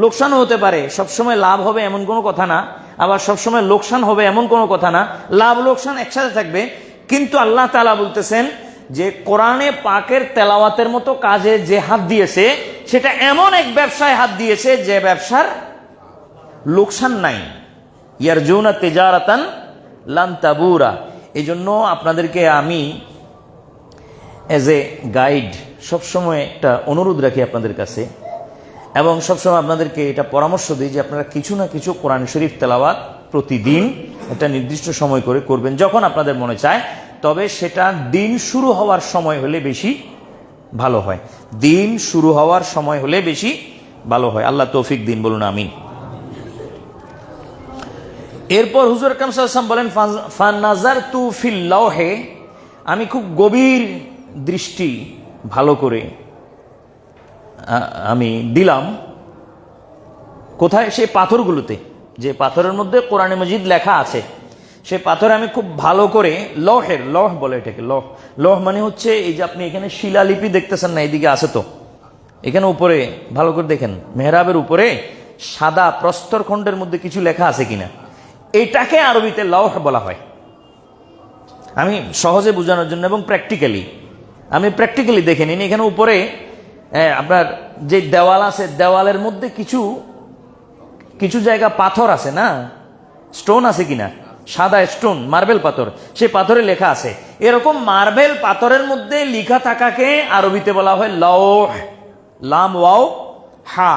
লোকসানও হতে পারে। সবসময় লাভ হবে এমন কোনো কথা না, আবার সবসময় লোকসান হবে এমন কোনো কথা না। লাভ লোকসান একসাথে থাকবে। কিন্তু আল্লাহ তাআলা বলতেছেন যে কোরআনে পাকের তেলাওয়াতের মতো কাজে যে হাত দিয়েছে, সেটা এমন এক ব্যবসায় হাত দিয়েছে যে ব্যবসার লোকসান নাই। ইয়ারজুনা তিজারাতান লান তাবুরা। এই জন্য আপনাদেরকে আমি এজ এ গাইড সবসময় একটা অনুরোধ রাখি আপনাদের কাছে, এবং সবসময় আপনাদেরকে এটা পরামর্শ দিই যে আপনারা কিছু না কিছু কোরআন শরীফ তেলাওয়াত প্রতিদিন একটা নির্দিষ্ট সময় করে করবেন, যখন আপনাদের মনে চায়। তবে সেটা দিন শুরু হওয়ার সময় হলে বেশি ভালো হয়। দিন শুরু হওয়ার সময় হলে বেশি ভালো হয়। আল্লাহ তৌফিক দিন, বলুন আমিন। এরপর হুজুর আকরাম সাল্লাল্লাহু আলাইহি ওয়াসাল্লাম বলেন ফানাজারতু ফিল লাওহে, আমি খুব গভীর দৃষ্টি ভালো করে আমি দিলাম। কোথায়? সেই পাথরগুলোতে, যে পাথরের মধ্যে কোরআনে মজিদ লেখা আছে, সেই পাথরে আমি খুব ভালো করে, লৌহের, লৌহ বলে এটাকে, লৌহ। লৌহ মানে হচ্ছে এই যে আপনি এখানে শিলালিপি দেখতেছেন না, এইদিকে আছে তো, এখানে উপরে ভালো করে দেখেন, মেহরাবের উপরে সাদা প্রস্তর খণ্ডের মধ্যে কিছু লেখা আছে কিনা, এটাকে আরবিতে লৌহ বলা হয়। আমি সহজে বোঝানোর জন্য এবং প্র্যাকটিক্যালি দেখে নিন। এখানে উপরে আপনার যে দেওয়াল আছে, দেওয়ালের মধ্যে কিছু কিছু জায়গা পাথর আছে না, স্টোন আছে কিনা, সাদা স্টোন, মার্বেল পাথর, সেই পাথরে লেখা আছে। এরকম মার্বেল পাথরের মধ্যে লেখা থাকাকে আরবিতে বলা হয় লৌহ, লাম ওয়াও হা।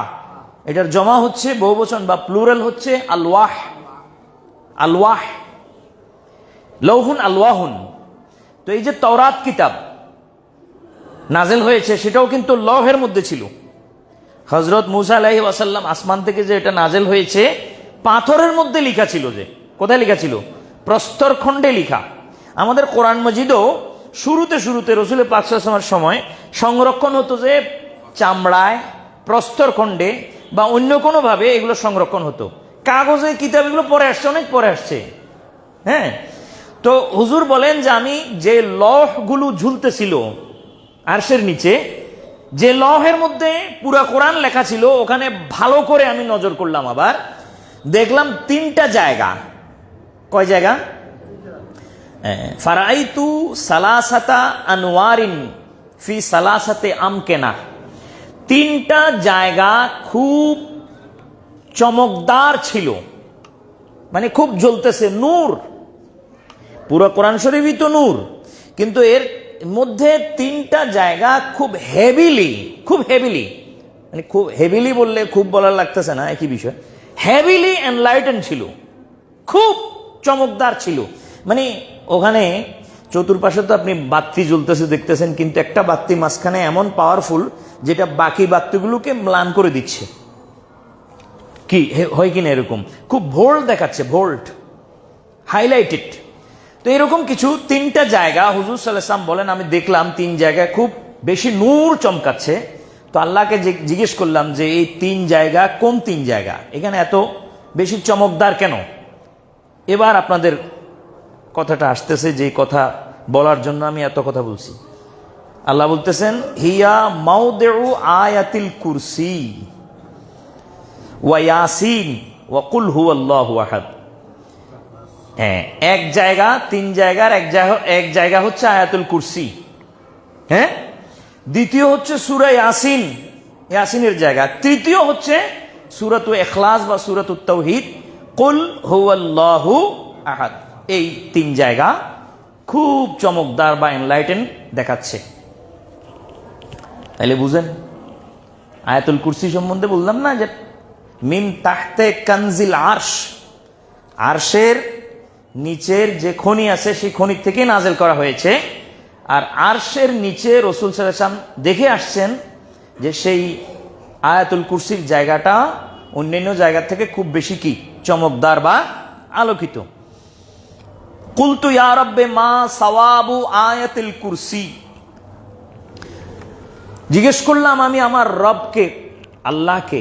এটার জমা হচ্ছে বহুবচন বা প্লুরাল হচ্ছে আলওয়াহ, আলওয়াহ, লৌহুন আলওয়াহুন। তো এই যে তাওরাত কিতাব নাজেল হয়েছে, সেটাও কিন্তু লৌহের মধ্যে ছিল। হযরত মূসা আলাইহিস সালাম আসমান থেকে যে এটা নাজেল হয়েছে, পাথরের মধ্যে লেখা ছিল। যে কোথায় লেখা ছিল? প্রস্তর খণ্ডে লেখা। আমাদের কোরআন মজিদও শুরুতে রাসূল পাক সাল্লাল্লাহু আলাইহি ওয়াসাল্লামের সময় সংরক্ষণ হতো যে চামড়ায়, প্রস্তর খণ্ডে বা অন্য কোনো ভাবে এগুলো সংরক্ষণ হতো। কাগজে কিতাব এগুলো পরে আসছে, অনেক পরে আসছে। হ্যাঁ, তো হুজুর বলেন যে আমি যে লৌহগুলো ঝুলতেছিল আরশের নিচে, যে লৌহের মধ্যে পুরা কোরআন লেখা ছিল, ওখানে ভালো করে আমি নজর করলাম। আবার দেখলাম তিনটা জায়গা। কয় জায়গা? ফারাইতু সালাসাতা আনওয়ারিন ফি সালাসাতে আমকেনা। তিনটা জায়গা খুব চমকদার ছিল, মানে খুব জ্বলতেছে, নূর। পুরো কোরআন শরীফই তো নূর, কিন্তু এর মধ্যে তিনটা জায়গা খুব হেভিলি, মানে খুব হেভিলি বললে খুব বলার লাগতেছে না, একই বিষয়। হেভিলি এনলাইটেন ছিল, খুব চমকদার ছিল। মানে ওখানে চতুর্পাশে তো আপনি বাতি জ্বলতেছে দেখতেছেন, কিন্তু একটা বাতি মাঝখানে এমন পাওয়ারফুল, যেটা বাকি বাতিগুলোকে ম্লান করে দিচ্ছে। কি হয় কিনা এরকম, খুব ভোল্ট দেখাচ্ছে, ভোল্ট, হাইলাইটেড। তো এরকম কিছু তিনটা জায়গা হুজুর সাল্লাল্লাহু আলাইহি ওয়াসাল্লাম বলেন আমি দেখলাম তিন জায়গায় খুব বেশি নূর চমকাচ্ছে। তো আল্লাহকে জিজ্ঞেস করলাম যে এই তিন জায়গা কোন তিন জায়গা, এখানে এত বেশি চমকদার কেন? এবার আপনাদের কথাটা আসতেছে, যে কথা বলার জন্য আমি এত কথা বলছি। আল্লাহ বলতেছেন হিয়া মাউদিউ আয়াতিল কুরসি ওয়া ইয়াসিন ওয়া কুল হুয়াল্লাহু আহাদ। হ্যাঁ, এক জায়গা, তিন জায়গার এক জায়গা হচ্ছে আয়াতুল কুরসি। হ্যাঁ, দ্বিতীয় হচ্ছে সূরা ইয়াসিন, ইয়াসিনের জায়গা। তৃতীয় হচ্ছে সূরাতুল ইখলাস বা সূরাতুত তাওহীদ, কুল হুয়াল্লাহু আহাদ। এই তিন জায়গা খুব চমকদার বা এনলাইটেন দেখাচ্ছে। তাইলে বুঝেন, আয়াতুল কুরসি সম্বন্ধে বললাম না যে মিন তাহতে কানজিল আরশ, আরশের নিচের যে খনি আছে সেই খনি থেকে নাজেল করা হয়েছে। আর আরশের নিচে রাসূল সাল্লাল্লাহু আলাইহি ওয়াসাল্লাম দেখে আসছেন যে সেই আয়াতুল কুরসির জায়গাটা অন্যান্য জায়গা থেকে খুব বেশি কি চমকদার বা আলোকিত। কুলতু ইয়া রাব্বে মা সাওয়াবু আয়াতুল কুরসি, জিজ্ঞেস করলাম আমি আমার রবকে, আল্লাহকে,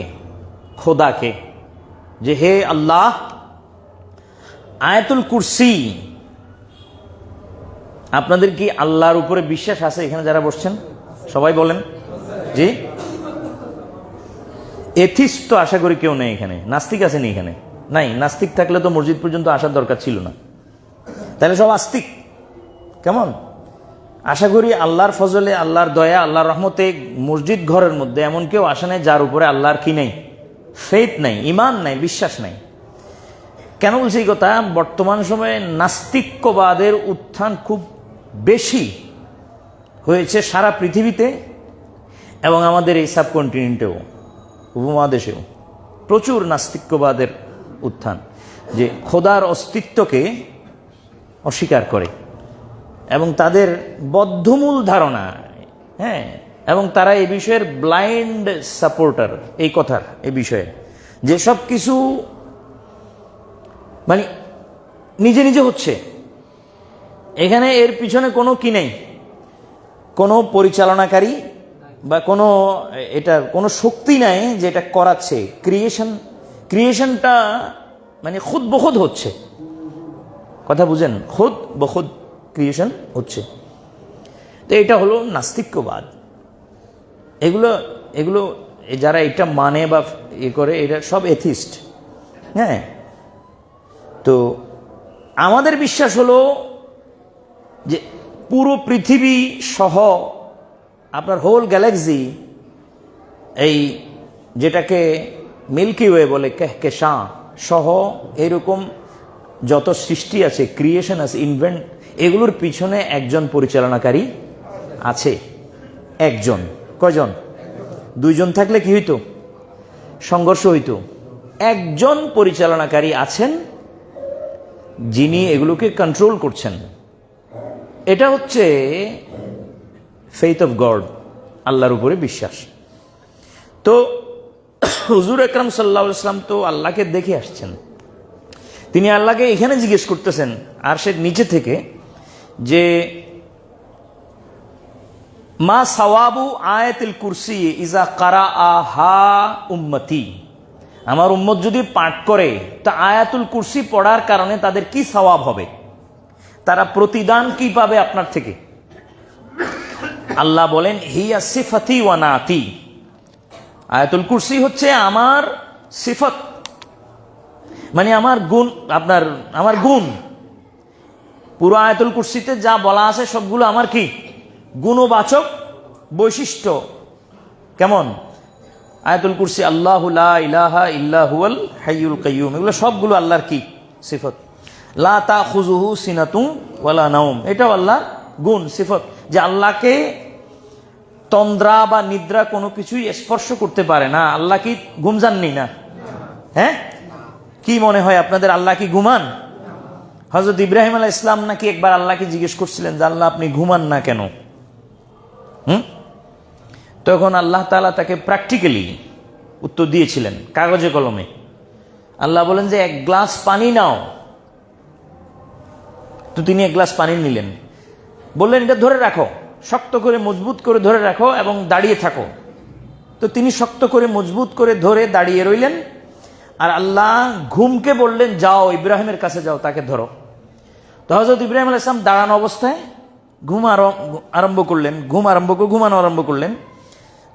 খোদাকে, যে হে আল্লাহ, আয়াতুল কুরসি, আপনাদের কি আল্লাহর উপরে বিশ্বাস আছে? এখানে যারা বসছেন সবাই বলেন জি। এথিস্ট তো আশা করি কেউ নেই এখানে। নাস্তিক আছেন এখানে? নাই। নাস্তিক থাকলে তো মসজিদ পর্যন্ত আসার দরকার ছিল না, তাহলে সব আস্তিক। কেমন? আশা করি আল্লাহর ফজলে, আল্লাহর দয়া, আল্লাহর রহমতে মসজিদ ঘরের মধ্যে এমন কেউ আসে নাই যার উপরে আল্লাহর কি নেই, ফেথ নাই, ইমান নাই, বিশ্বাস নাই। কেন বলছি এই কথা? বর্তমান সময়ে নাস্তিক্যবাদের উত্থান খুব বেশি হয়েছে সারা পৃথিবীতে এবং আমাদের এই সাবকন্টিনেন্টেও, উপমহাদেশেও প্রচুর নাস্তিক্যবাদের উত্থান, যে খোদার অস্তিত্বকে অস্বীকার করে এবং তাদের বদ্ধমূল ধারণা, হ্যাঁ, এবং তারা এই বিষয়ের ব্লাইন্ড সাপোর্টার, এই কথার, এই বিষয়ে যে সব কিছু মানে নিজে নিজে হচ্ছে, এখানে এর পিছনে কোনো কি নেই, কোনো পরিচালনাকারী বা কোনো এটার কোনো শক্তি নাই যে এটা করাচ্ছে। ক্রিয়েশনটা মানে খুদ বখুদ হচ্ছে, কথা বুঝেন, খুদ বখুদ ক্রিয়েশন হচ্ছে। তো এটা হলো নাস্তিক্যবাদ। এগুলো এগুলো যারা এটা মানে বা করে, এটা সব এথিস্ট। হ্যাঁ, তো আমাদের বিশ্বাস হলো যে পুরো পৃথিবী সহ আপনার হোল গ্যালাক্সি, এই যেটাকে মিল্কি ওয়ে বলে, কেহকেশাঁ সহ এরকম যত সৃষ্টি আছে, ক্রিয়েশন আছে, ইনভেন্ট, এগুলোর পিছনে একজন পরিচালনাকারী আছে। একজন। কয়জন? দুইজন থাকলে কি হইতো? সংঘর্ষ হইতো। একজন পরিচালনাকারী আছেন যিনি এগুলোকে কন্ট্রোল করছেন। এটা হচ্ছে ফেইথ অফ গড, আল্লাহর উপরে বিশ্বাস। তো হুজুর আকরাম সাল্লাল্লাহু আলাইহি ওয়াসাল্লাম তো আল্লাহকে দেখে আসছেন, তিনি আল্লাহকে এখানে জিজ্ঞেস করতেছেন আরশের নিচে থেকে যে মা সাওয়াবু আয়াতুল কুরসি ইজা কারাআহা উম্মতি, আমার উম্মত যদি পাঠ করে তা আয়াতুল কুরসি পড়ার কারণে তাদের কি সওয়াব হবে, তারা প্রতিদান কি পাবে আপনার থেকে? আল্লাহ বলেন হিয়া সিফাতি ওয়া নাতি, আয়াতুল কুরসি হচ্ছে আমার সিফত, মানে আমার গুণ, আমার গুণ। পুরো আয়াতুল কুরসিতে যা বলা আছে সবগুলো আমার কি গুণবাচক বৈশিষ্ট্য। কেমন? আয়াতুল কুরসি আল্লাহু লা ইলাহা ইল্লা হুয়াল হাইয়ুল কাইয়্যুম, এগুলো সবগুলো আল্লাহর কি সিফত। লা তাখুযুহু সিনাতুন ওয়ালা নাওম, এটাও আল্লাহর গুণ, সিফত, যে আল্লাহকে তন্দ্রা বা নিদ্রা কোনো কিছুই স্পর্শ করতে পারে না। আল্লাহ কি ঘুমজাননি? না। হ্যাঁ, কি মনে হয় আপনাদের, আল্লাহ কি ঘুমান? হযরত ইব্রাহিম আলাইহিস সালাম নাকি একবার আল্লাহকে জিজ্ঞেস করছিলেন যে আল্লাহ আপনি ঘুমান না কেন? তখন আল্লাহ তাআলা তাকে প্র্যাকটিক্যালি উত্তর দিয়েছিলেন, কাগজে কলমে। আল্লাহ বলেন যে এক গ্লাস পানি নাও। তো তিনি এক গ্লাস পানি নিলেন, বললেন এটা ধরে রাখো, শক্ত করে মজবুত করে ধরে রাখো এবং দাঁড়িয়ে থাকো। তো তিনি শক্ত করে মজবুত করে ধরে দাঁড়িয়ে রইলেন। আর আল্লাহ ঘুমকে বললেন যাও ইব্রাহিমের কাছে যাও, তাকে ধরো। তো হযরত ইব্রাহিম আলাইহিস সালাম দাঁড়ানো অবস্থায় ঘুমানো আরম্ভ করলেন।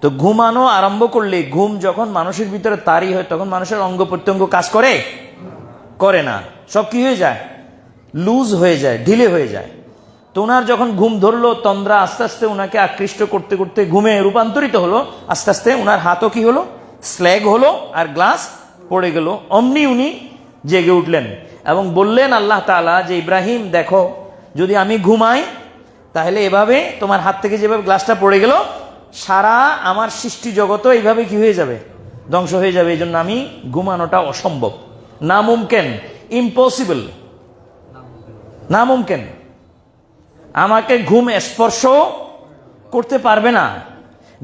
তো ঘুমানো আরম্ভ করলে, ঘুম যখন মানুষের ভিতরে তারি হয়, তখন মানুষের অঙ্গ প্রত্যঙ্গ কাজ করে না, সব কি হয়ে যায়? লুজ হয়ে যায়, ঢিলে হয়ে যায়। তো ওনার যখন ঘুম ধরলো, তন্দ্রা আস্তে আস্তে ওনাকে আকৃষ্ট করতে করতে ঘুমে রূপান্তরিত হলো। আস্তে আস্তে ওনার হাতও কি হলো? স্ল্যাগ হলো, আর গ্লাস পড়ে গেল। অমনি উনি জেগে উঠলেন এবং বললেন আল্লাহ তাআলা যে ইব্রাহিম দেখো, যদি আমি ঘুমাই তাহলে এভাবে তোমার হাত থেকে যেভাবে গ্লাসটা পড়ে গেল, সারা আমার সৃষ্টি জগতও এইভাবে কি হয়ে যাবে? ধ্বংস হয়ে যাবে। এই জন্য আমি ঘুমানোটা অসম্ভব, নামুমকিন, ইম্পসিবল, নামুমকিন। আমাকে ঘুম স্পর্শ করতে পারবে না।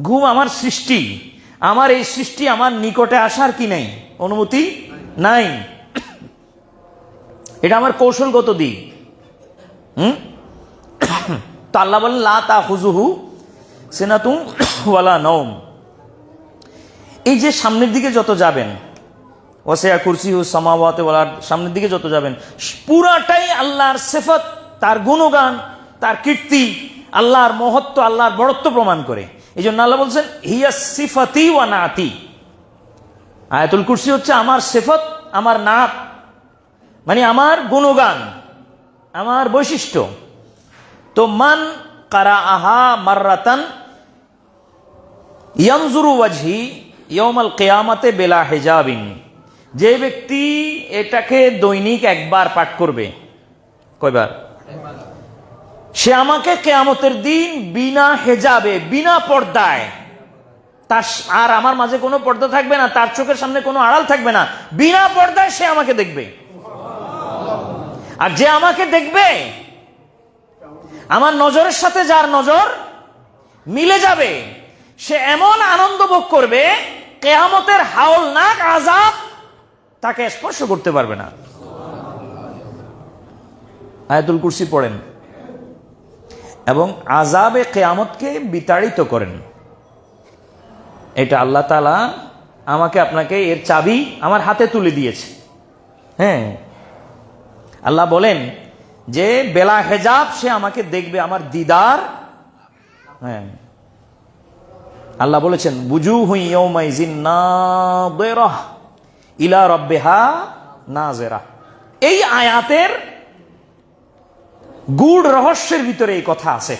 ঘুম আমার সৃষ্টি, আমার এই সৃষ্টি আমার নিকটে আসার কি নাই, অনুমতি নাই। এটা আমার কৌশলগত দিক। তো আল্লাহ বলেন লা তাখুযুহু সিনাতুন ওয়ালা নাওম। এই যে সামনের দিকে যত যাবেন, ওয়াসি'a কুরসিয়ুস সামাওয়াতি ওয়াল আরদ, সামনের দিকে যত যাবেন পুরাটাই আল্লাহর সিফাত, তার গুণগান, তার কীর্তি, আল্লাহর মহত্ব, আল্লাহর বড়ত্ব প্রমাণ করে। এই জন্য আল্লাহ বলছেন হিয়া সিফাতি ওয়া নাতি। আয়াতুল কুরসি হচ্ছে আমার সিফাত, আমার নাত, মানে আমার গুণগান, আমার বৈশিষ্ট্য। তো মান কারাআহা মাররাতান ইয়ানজুরু ওয়াজহি ইয়াউমাল কিয়ামাতে বিলা হিজাবিন, যে ব্যক্তি এটাকে দৈনিক একবার পাঠ করবে, কয়বার? সে আমাকে কিয়ামতের দিন বিনা হেজাবে, বিনা পর্দায়, তার আর আমার মাঝে কোনো পর্দা থাকবে না, তার চোখের সামনে কোনো আড়াল থাকবে না, বিনা পর্দায় সে আমাকে দেখবে। আর যে আমাকে দেখবে, আমার নজরের সাথে যার নজর মিলে যাবে, সে এমন আনন্দ ভোগ করবে, কিয়ামতের হাওলনাক আযাব তাকে স্পর্শ করতে পারবে না। আয়াতুল কুরসি পড়েন এবং আযাবে কিয়ামতকে বিতাড়িত করেন। এটা আল্লাহ তাআলা আমাকে আপনাকে এর চাবি আমার হাতে তুলে দিয়েছে। হ্যাঁ, আল্লাহ বলেন যে বেলা হেজাব সে আমাকে দেখবে, আমার দিদার। হ্যাঁ, আল্লাহ বলেছেন বুজুহু ইয়াউমাইযিন নাযিরাহ ইলা রাব্বিহা নাযিরাহ। এই আয়াতের গূঢ় রহস্যের ভিতরে এই কথা আছে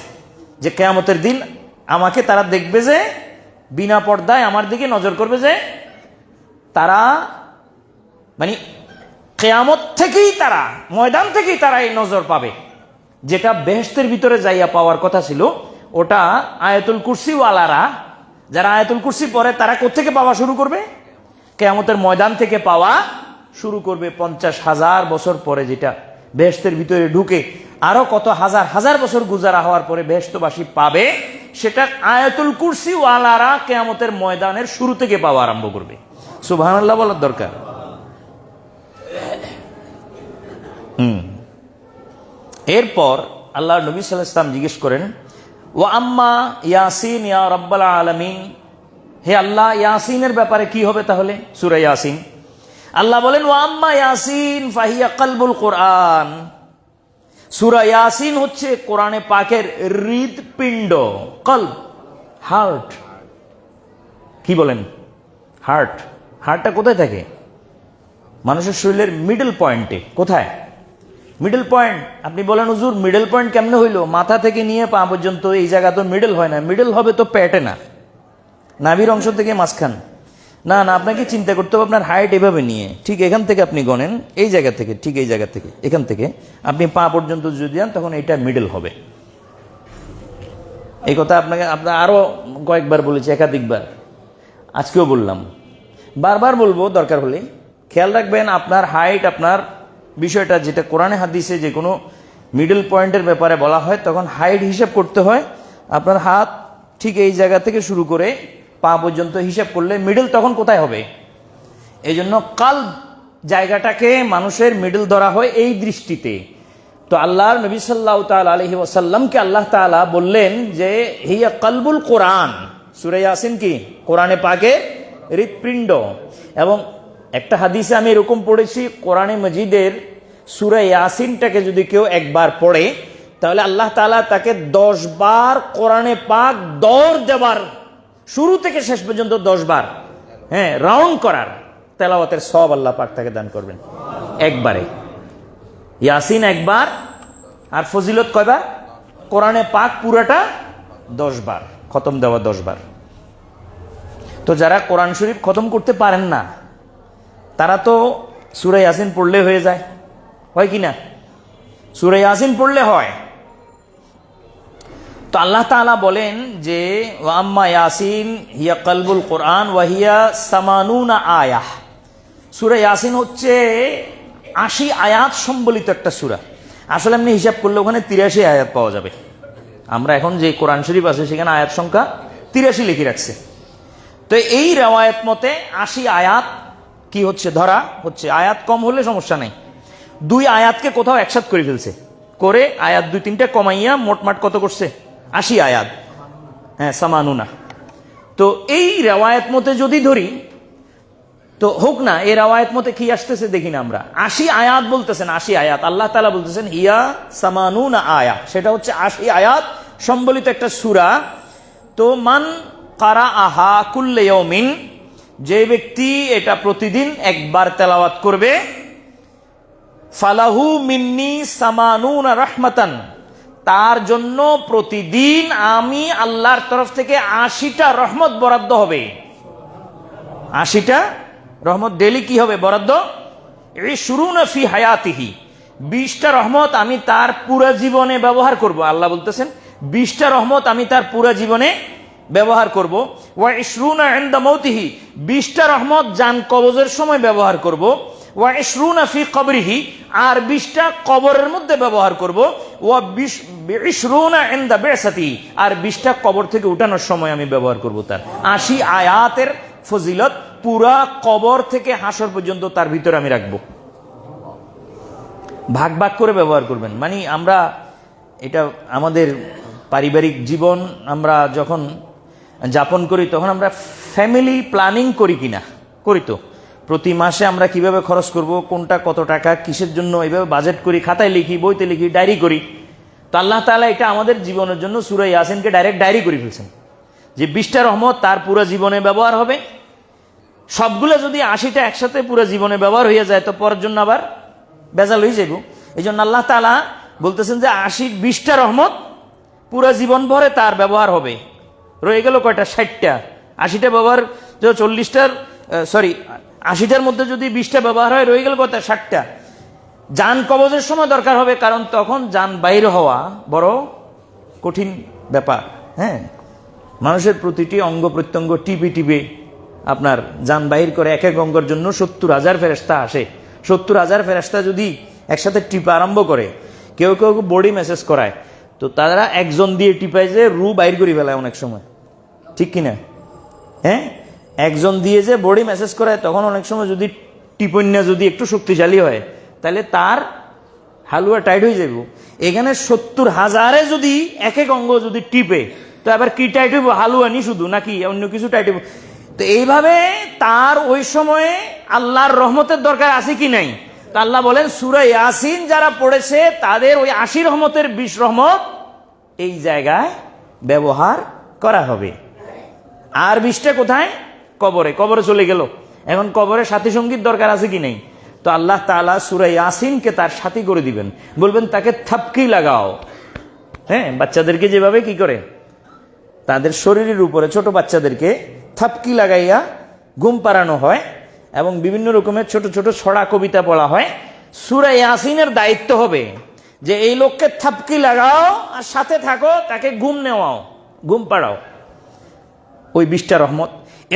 যে কিয়ামতের দিন আমাকে তারা দেখবে, যে বিনা পর্দায় আমার দিকে নজর করবে, যে তারা মানে কিয়ামত থেকেই তারা, ময়দান থেকেই তারা এই নজর পাবে। যেটা বেহেশতের ভিতরে যাইয়া পাওয়ার কথা ছিল, ওটা আয়াতুল কুরসি ওয়ালারা, যারা আয়াতুল কুরসি পড়ে, তারা কোত্থেকে পাওয়া শুরু করবে? কিয়ামতের ময়দান থেকে পাওয়া শুরু করবে। 50,000 বছর পরে যেটা বেহেশতের ভিতরে ঢুকে আরো কত হাজার হাজার বছর গুজারা হওয়ার পরে বেহেশতবাসী পাবে, সেটা আয়াতুল কুরসি ওয়ালারা কিয়ামতের ময়দানের শুরু থেকে পাওয়া আরম্ভ করবে। সুবহানাল্লাহ বলার দরকার। এরপর আল্লাহ নবী সাল্লাল্লাহু আলাইহি ওয়াসাল্লাম জিজ্ঞেস করেন ওয়া আম্মা ইয়াসিন ইয়া রাব্বাল আলামিন, হে আল্লাহ ইয়াসিনের ব্যাপারে কি হবে তাহলে? সূরা ইয়াসিন, আল্লাহ বলেন ওয়া আম্মা ইয়াসিন ফাহিয়া কলবুল কোরআন। সূরা ইয়াসিন হচ্ছে কোরআনে পাকের হৃদপিণ্ড, কলব, হার্ট। কি বলেন? হার্ট। হার্টটা কোথায় থাকে? মানুষের শরীরের মিডল পয়েন্টে। কোথায়? Middle point. আপনি বলেন হুজুর মিডল পয়েন্ট কেমনে হইলো? মাথা থেকে নিয়ে পা পর্যন্ত এই জায়গা তো মিডল হয় না। মিডল হবে তো পেটে, না নাভির অংশ থেকে মাঝখান। না না, আপনাকে চিন্তা করতে হবে আপনার হাইট এভাবে নিয়ে, ঠিক এখান থেকে আপনি গণেন, এই জায়গা থেকে, ঠিক এই জায়গা থেকে, এখান থেকে আপনি পা পর্যন্ত যদি যান, তখন এটা মিডল হবে। এই কথা আপনাকে আরো কয়েকবার বলেছি, একাধিকবার, আজকেও বললাম, বারবার বলবো দরকার হলে। খেয়াল রাখবেন আপনার হাইট, আপনার বিষয়টা যেটা কোরআনে হাদিসে যে কোনো মিডল পয়েন্টের ব্যাপারে বলা হয়, তখন হাইট হিসাব করতে হয়। আপনার হাত ঠিক এই জায়গা থেকে শুরু করে পা পর্যন্ত হিসাব করলে মিডল তখন কোথায় হবে? এই জন্য কালব জায়গাটাকে মানুষের মিডল ধরা হয় এই দৃষ্টিতে। তো আল্লাহর নবী সাল্লাল্লাহু তাআলা আলাইহি ওয়াসাল্লামকে আল্লাহ তাআলা বললেন যে হিয়া কলবুল কোরআন। সূরা ইয়াসিন কি? কোরআনে পাকের হৃৎপিণ্ড। এবং একটা হাদিসে আমি এরকম পড়েছি, কোরআনে মজিদের সূরা ইয়াসিনটাকে যদি কেউ একবার পড়ে, তাহলে আল্লাহ তাআলা তাকে 10 বার কোরআনে পাক দৌড় দেবার, শুরু থেকে শেষ পর্যন্ত 10 বার, হ্যাঁ, রাউন্ড করার তেলাওয়াতের সব আল্লাহ পাক তাকে দান করবেন একবারে। ইয়াসিন একবার, আর ফজিলত কয়বার? কোরআনে পাক পুরাটা 10 বার, খতম দেওয়া 10 বার। তো যারা কোরআন শরীফ খতম করতে পারেন না, তারা তো সূরা ইয়াসিন পড়লে হয়ে যায়, হয় কি না? সূরা ইয়াসিন পড়লে হয়। তো আল্লাহ তাআলা বলেন যে ওয়া আম্মা ইয়াসিন হিয়া কলবুল কোরআন ওয়া হিয়া 80 আয়াহ। সূরা ইয়াসিন হচ্ছে 80 আয়াত সম্বলিত একটা সূরা। আসলে আপনি হিসাব করলে ওখানে 83 আয়াত পাওয়া যাবে। আমরা এখন যে কোরআন শরীফ আছে সেখানে আয়াত সংখ্যা 83 লিখে রাখছে। তো এই রেওয়ায়াত মতে 80 আয়াত কি হচ্ছে ধরা হচ্ছে। আয়াত কম হলে সমস্যা নেই, 2 আয়াতকে কোথাও একসাথ করে ফেলছে, করে আয়াত 2-3টা কমাইয়া মোটমাট কত করছে, 80 আয়াত, হ্যাঁ সামানুনা। তো এই রেওয়ায়াত মতে যদি ধরি তো হোক না, এই রেওয়ায়াত মতে কি আসতেছে দেখি না আমরা। 80 আয়াত বলতেছেন, 80 আয়াত আল্লাহ তাআলা বলতেছেন হিয়া সামানুনা আয়া, সেটা হচ্ছে 80 আয়াত সম্বলিত একটা সূরা। তো মান কারাআহা কুল্লা ইয়াউমিন, যে ব্যক্তি এটা প্রতিদিন একবার তেলাওয়াত করবে, ফালাহু মিন্নি সামানুনা রাহমাতান, তার জন্য প্রতিদিন আমি আল্লাহর তরফ থেকে 80টা রহমত বরাদ্দ হবে। 80টা রহমত ডেলি কি হবে বরাদ্দ, ইশরুনা ফি হায়াতিহি, 20টা রহমত আমি তার পুরা জীবনে ব্যবহার করব। আল্লাহ বলতেছেন 20টা রহমত আমি তার পুরা জীবনে ব্যবহার করব। ওয়া ইশরুনা ইনদা মাউতিহি, 20টা রহমত জান কবজের সময় ব্যবহার করব। ওয়া ইশরুনা ফি কবরিহি, আর 20টা কবরের মধ্যে ব্যবহার করব। ওয়া ইশরুনা ইনদা বিসাতি, আর 20টা কবর থেকে উঠানোর সময় আমি ব্যবহার করব তার। 80 আয়াতের ফজিলত পুরা কবর থেকে হাসর পর্যন্ত তার ভিতরে আমি রাখবো। ভাগ ভাগ করে ব্যবহার করবেন। মানে আমরা এটা আমাদের পারিবারিক জীবন আমরা যখন যাপন করি তখন আমরা ফ্যামিলি প্ল্যানিং করি কিনা, করি তো। প্রতি মাসে আমরা কিভাবে খরচ করব, কোনটা কত টাকা কিসের জন্য, এইভাবে বাজেট করি, খাতায় লিখি, বইতে লিখি, ডায়েরি করি। তো আল্লাহ তাআলা এটা আমাদের জীবনের জন্য সূরা ইয়াসিনকে ডাইরেক্ট ডায়েরি করে ফেলছেন যে 20টা রহমত তার পুরো জীবনে ব্যবহার হবে। সবগুলো যদি 80টা একসাথে পুরো জীবনে ব্যবহার হয়ে যায় তো পরের জন্য আবার বেজাল হয়ে যাইব। এই জন্য আল্লাহ তাআলা বলতেছেন যে 20টা রহমত পুরো জীবন ভরে তার ব্যবহার হবে। রয়ে গেল কয়টা, 60টা। 80টা ব্যবহার, 40টার সরি 80টার মধ্যে যদি 20টা ব্যবহার হয় রয়ে গেল কয়টা, 60টা। জান কবজের সময় দরকার হবে, কারণ তখন জান বাইর হওয়া বড় কঠিন ব্যাপার। হ্যাঁ, মানুষের প্রতিটি অঙ্গ প্রত্যঙ্গ টিপে টিপে আপনার জান বাহির করে। এক এক অঙ্গের জন্য 70,000 ফেরেশতা আসে। 70,000 ফেরেশতা যদি একসাথে টিপা আরম্ভ করে, কেউ কেউ বডি মেসেজ করায়, তো তারা একজন দিয়ে টিপায় যে রু বাইর করে ফেলায় অনেক সময়, ঠিক কিনা? হ্যাঁ, একজন দিয়ে যে বডি মেসেজ করায় তখন অনেক সময় যদি টিপন্যা যদি একটু শক্তিশালী হয় তাহলে তার হালুয়া টাইট হয়ে যাবে। এখানে 70,000 যদি এক এক অঙ্গ যদি টিপে তো আবার কি টাইট হইব, হালুয়া নি শুধু নাকি অন্য কিছু টাইট হইব? তো এইভাবে তার ওই সময়ে আল্লাহর রহমতের দরকার আছে কি নাই? তো আল্লাহ বলেন সূরা ইয়াসিন যারা পড়েছে তাদের ওই 80 রহমতের 20 রহমত এই জায়গায় ব্যবহার করা হবে। আর 20টা কোথায়? কবরে। কবরে চলে গেল, এখন কবরে সাথী সঙ্গীত দরকার আছে কি নাই? তো আল্লাহ তাআলা সূরা ইয়াসিনকে তার সাথী করে দিবেন, বলবেন তাকে থাপকি লাগাও। হ্যাঁ, বাচ্চাদেরকে যেভাবে কি করে তাদের শরীরের উপরে ছোট বাচ্চাদেরকে থাপকি লাগাইয়া ঘুম পাড়ানো হয় এবং বিভিন্ন রকমের ছোট ছোট ছড়া কবিতা পড়া হয়। সূরা ইয়াসিনের দায়িত্ব হবে যে এই লোককে থাপকি লাগাও আর সাথে থাকো, তাকে ঘুম নেওয়াও, ঘুম পাড়াও। ওই 20টা রহমত।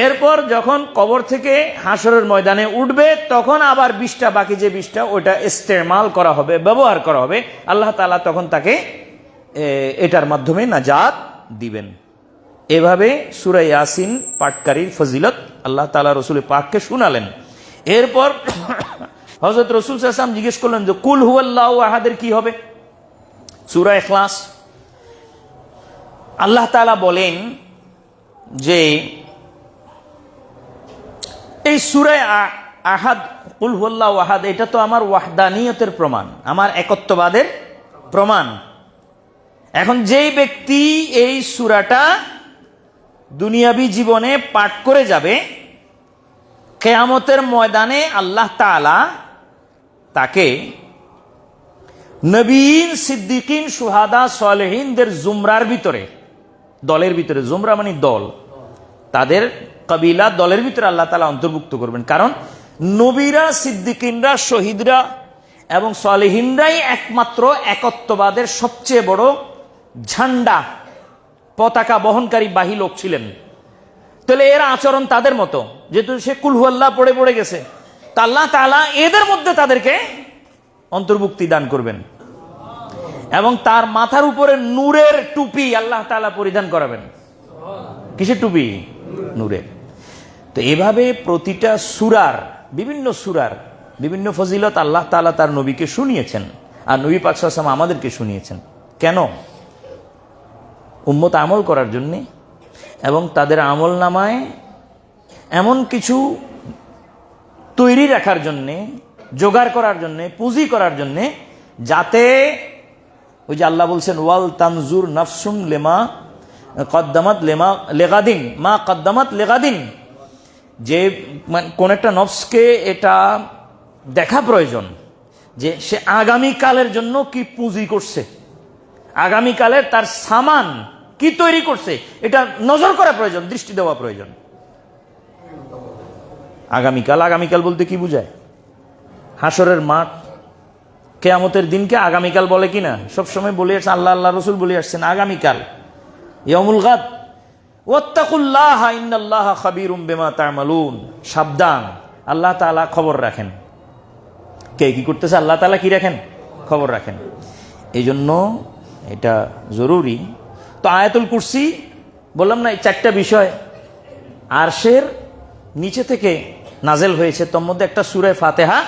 এরপর যখন কবর থেকে হাসরের ময়দানে উঠবে তখন আবার 20টা, বাকি যে 20টা ওইটা ইস্তেমাল করা হবে, ব্যবহার করা হবে। আল্লাহ তাআলা তখন তাকে এটার মাধ্যমে নাজাত দিবেন। এভাবে সূরা ইয়াসিন পাঠকারীর ফজিলত আল্লাহ তাআলা রাসূল পাককে শুনালেন। এরপর হযরত রাসূল সাল্লাল্লাহু আলাইহি ওয়াসাল্লাম জিজ্ঞেস করলেন যে কুল হুয়াল্লাহু আহাদের কি হবে? সূরা ইখলাস। আল্লাহ তাআলা বলেন যে এই সূরা আহাদ, কুল হুয়াল্লাহু আহাদ, এটা তো আমার ওয়াহদানিয়তের প্রমাণ, আমার একত্ববাদের প্রমাণ। এখন যেই ব্যক্তি এই সূরাটা দুনিয়াবী জীবনে পাঠ করে যাবে, কিয়ামতের ময়দানে আল্লাহ তাআলা তাকে নবীন, সিদ্দিকিন, শুহাদা, সালেহিনদের জুমরার ভিতরে, দলের ভিতরে, জুমরা মানে দল, তাদের কবিলা দলের ভিতরে আল্লাহ তাআলা অন্তর্ভুক্ত করবেন। কারণ নবীরা, সিদ্দিকিনরা, শহীদরা এবং সালেহিনরাই একমাত্র একত্ববাদের সবচেয়ে বড় ঝান্ডা, পতাকা বহনকারী বাহী লোক ছিলেন। তাহলে এর আচরণ তাদের মতো, যেহেতু সে কুল হুয়াল্লাহ পড়ে পড়ে গেছে, তা আল্লাহ তাআলা এদের মধ্যে তাদেরকে অন্তর্ভুক্তি দান করবেন এবং তার মাথার উপরে নূরের টুপি আল্লাহ তাআলা পরিধান করাবেন। কিসের টুপি? নূরের। তো এভাবে প্রতিটা সূরার বিভিন্ন ফজিলত আল্লাহ তাআলা তার নবীকে শুনিয়েছেন, আর নবী পাক সাল্লাল্লাহু আলাইহি ওয়াসাল্লাম আমাদেরকে শুনিয়েছেন। কেন? উম্মত আমল করার জন্যে, এবং তাদের আমল নামায় এমন কিছু তৈরি রাখার জন্যে, জোগাড় করার জন্যে, পুঁজি করার জন্যে, যাতে ওই যে আল্লাহ বলছেন ওয়াল তানজুর নাফসুম লেমা কদ্দামাত লেমা লেগাদিন মা কদ্দামাত লেগাদিন, যে কোন একটা নফসকে এটা দেখা প্রয়োজন যে সে আগামীকালের জন্য কি পুঁজি করছে, আগামীকালের তার সামান কি তৈরি করছে, এটা নজর করা প্রয়োজন, দৃষ্টি দেওয়া প্রয়োজন। আগামীকাল বলতে কি বুঝায়? হাসরের মাঠ, কিয়ামতের দিনকে আগামীকাল বলে কিনা? সবসময় বলে আসছেন, আল্লাহ রসুল বলে আসছেন আগামীকাল, ইয়াউমুল গাদ, ওয়াত্তাকুল্লাহা ইন্নাল্লাহা খাবীরুম বিমা তা'মালুন। সাবধান, আল্লাহ তাআলা খবর রাখেন। কে কি করতেছে আল্লাহ তাআলা কি রাখেন? খবর রাখেন। এই জন্য এটা জরুরি। তো আয়াতুল কুরসি বললাম না, এই চারটা বিষয় আরশের নিচে থেকে নাজেল হয়েছে। তোর মধ্যে একটা সূরা ফাতিহা,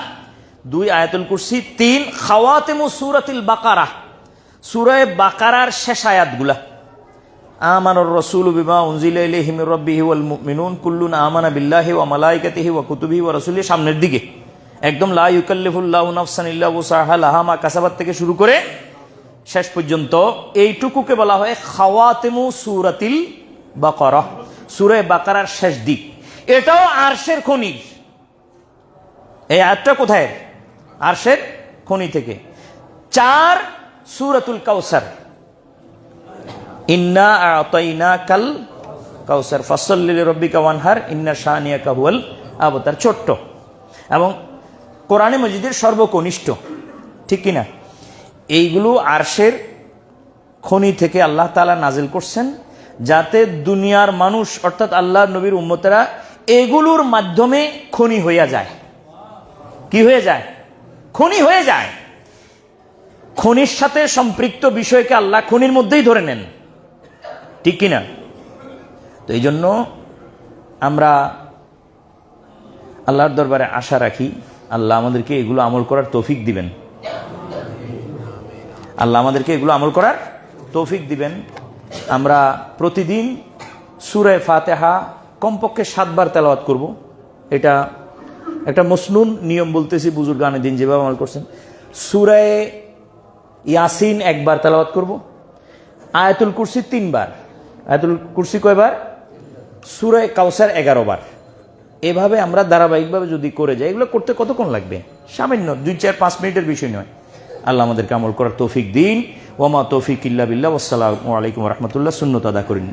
2 আয়াতুল কুরসি, 3 খাওয়াতিমু সূরাতিল বাকারা, সূরা বাকারার শেষ আয়াতগুলা। আমানার রাসূলু বিমা উনজিলা ইলাইহি মির রাব্বিহি ওয়াল মুমিনুন কুল্লুন আমানা বিল্লাহি ওয়া মালাইকাতিহি ওয়া কুতুবিহি ওয়া রাসূলিহি, সামনের দিকে একদম লা ইউকাল্লিফুল্লাহু নাফসান ইল্লা উসাহা লাহা মা কাসাবাত থেকে শুরু করে শেষ পর্যন্ত এইটুকুকে বলা হয় খাওয়াতিমু সূরাতিল বাকারা, সূরা বাকারার শেষ দিক। এটাও আরশের খনি। এই আয়াতটা কোথায়? আরশের খনি থেকে। 4 সূরাতুল কাউসার, ইন্না আ'তাইনাকাল কাউসার ফাসাল্লি লিরাব্বিকা ওয়ানহার ইন্না শানিয়াকা হুয়াল আবতার, ছোট্ট এবং কোরআনে মজিদের সর্বকনিষ্ঠ, ঠিক কিনা? এইগুলো আরশের খনি থেকে আল্লাহ তাআলা নাজিল করছেন, যাতে দুনিয়ার মানুষ অর্থাৎ আল্লাহর নবীর উম্মতেরা এগুলোর মাধ্যমে খনি হইয়া যায়। কি হয়ে যায়? খনি হয়ে যায়। খনির সাথে সম্পৃক্ত বিষয়কে আল্লাহ খনির মধ্যেই ধরে নেন, ঠিক কিনা? তো এই জন্য আমরা আল্লাহর দরবারে আশা রাখি আল্লাহ আমাদেরকে এগুলো আমল করার তৌফিক দিবেন। আল্লাহ আমাদেরকে এগুলো আমল করার তৌফিক দিবেন। আমরা প্রতিদিন সূরা ফাতিহা কমপক্ষে 7 বার তেলাওয়াত করব। এটা একটা মসনুন নিয়ম বলতেছি, বুজুর্গানে দিন যেভাবে আমল করছেন। সূরা ইয়াসিন 1 বার তেলাওয়াত করব। আয়াতুল কুরসি 3 বার। আয়াতুল কুরসি কয়বার? সূরা কাউসার 11 বার। এভাবে আমরা ধারাবাহিকভাবে যদি করে যাই, এগুলো করতে কতক্ষণ লাগবে? সামান্য 2-4-5 মিনিটের বিষয় নয়। আল্লাহ আমাদেরকে আমল করার তৌফিক দিন। ওয়া মা তৌফিক ইল্লা বিল্লাহ। আসসালামু আলাইকুম ওয়া রাহমাতুল্লাহ। সুন্নত আদা করেন।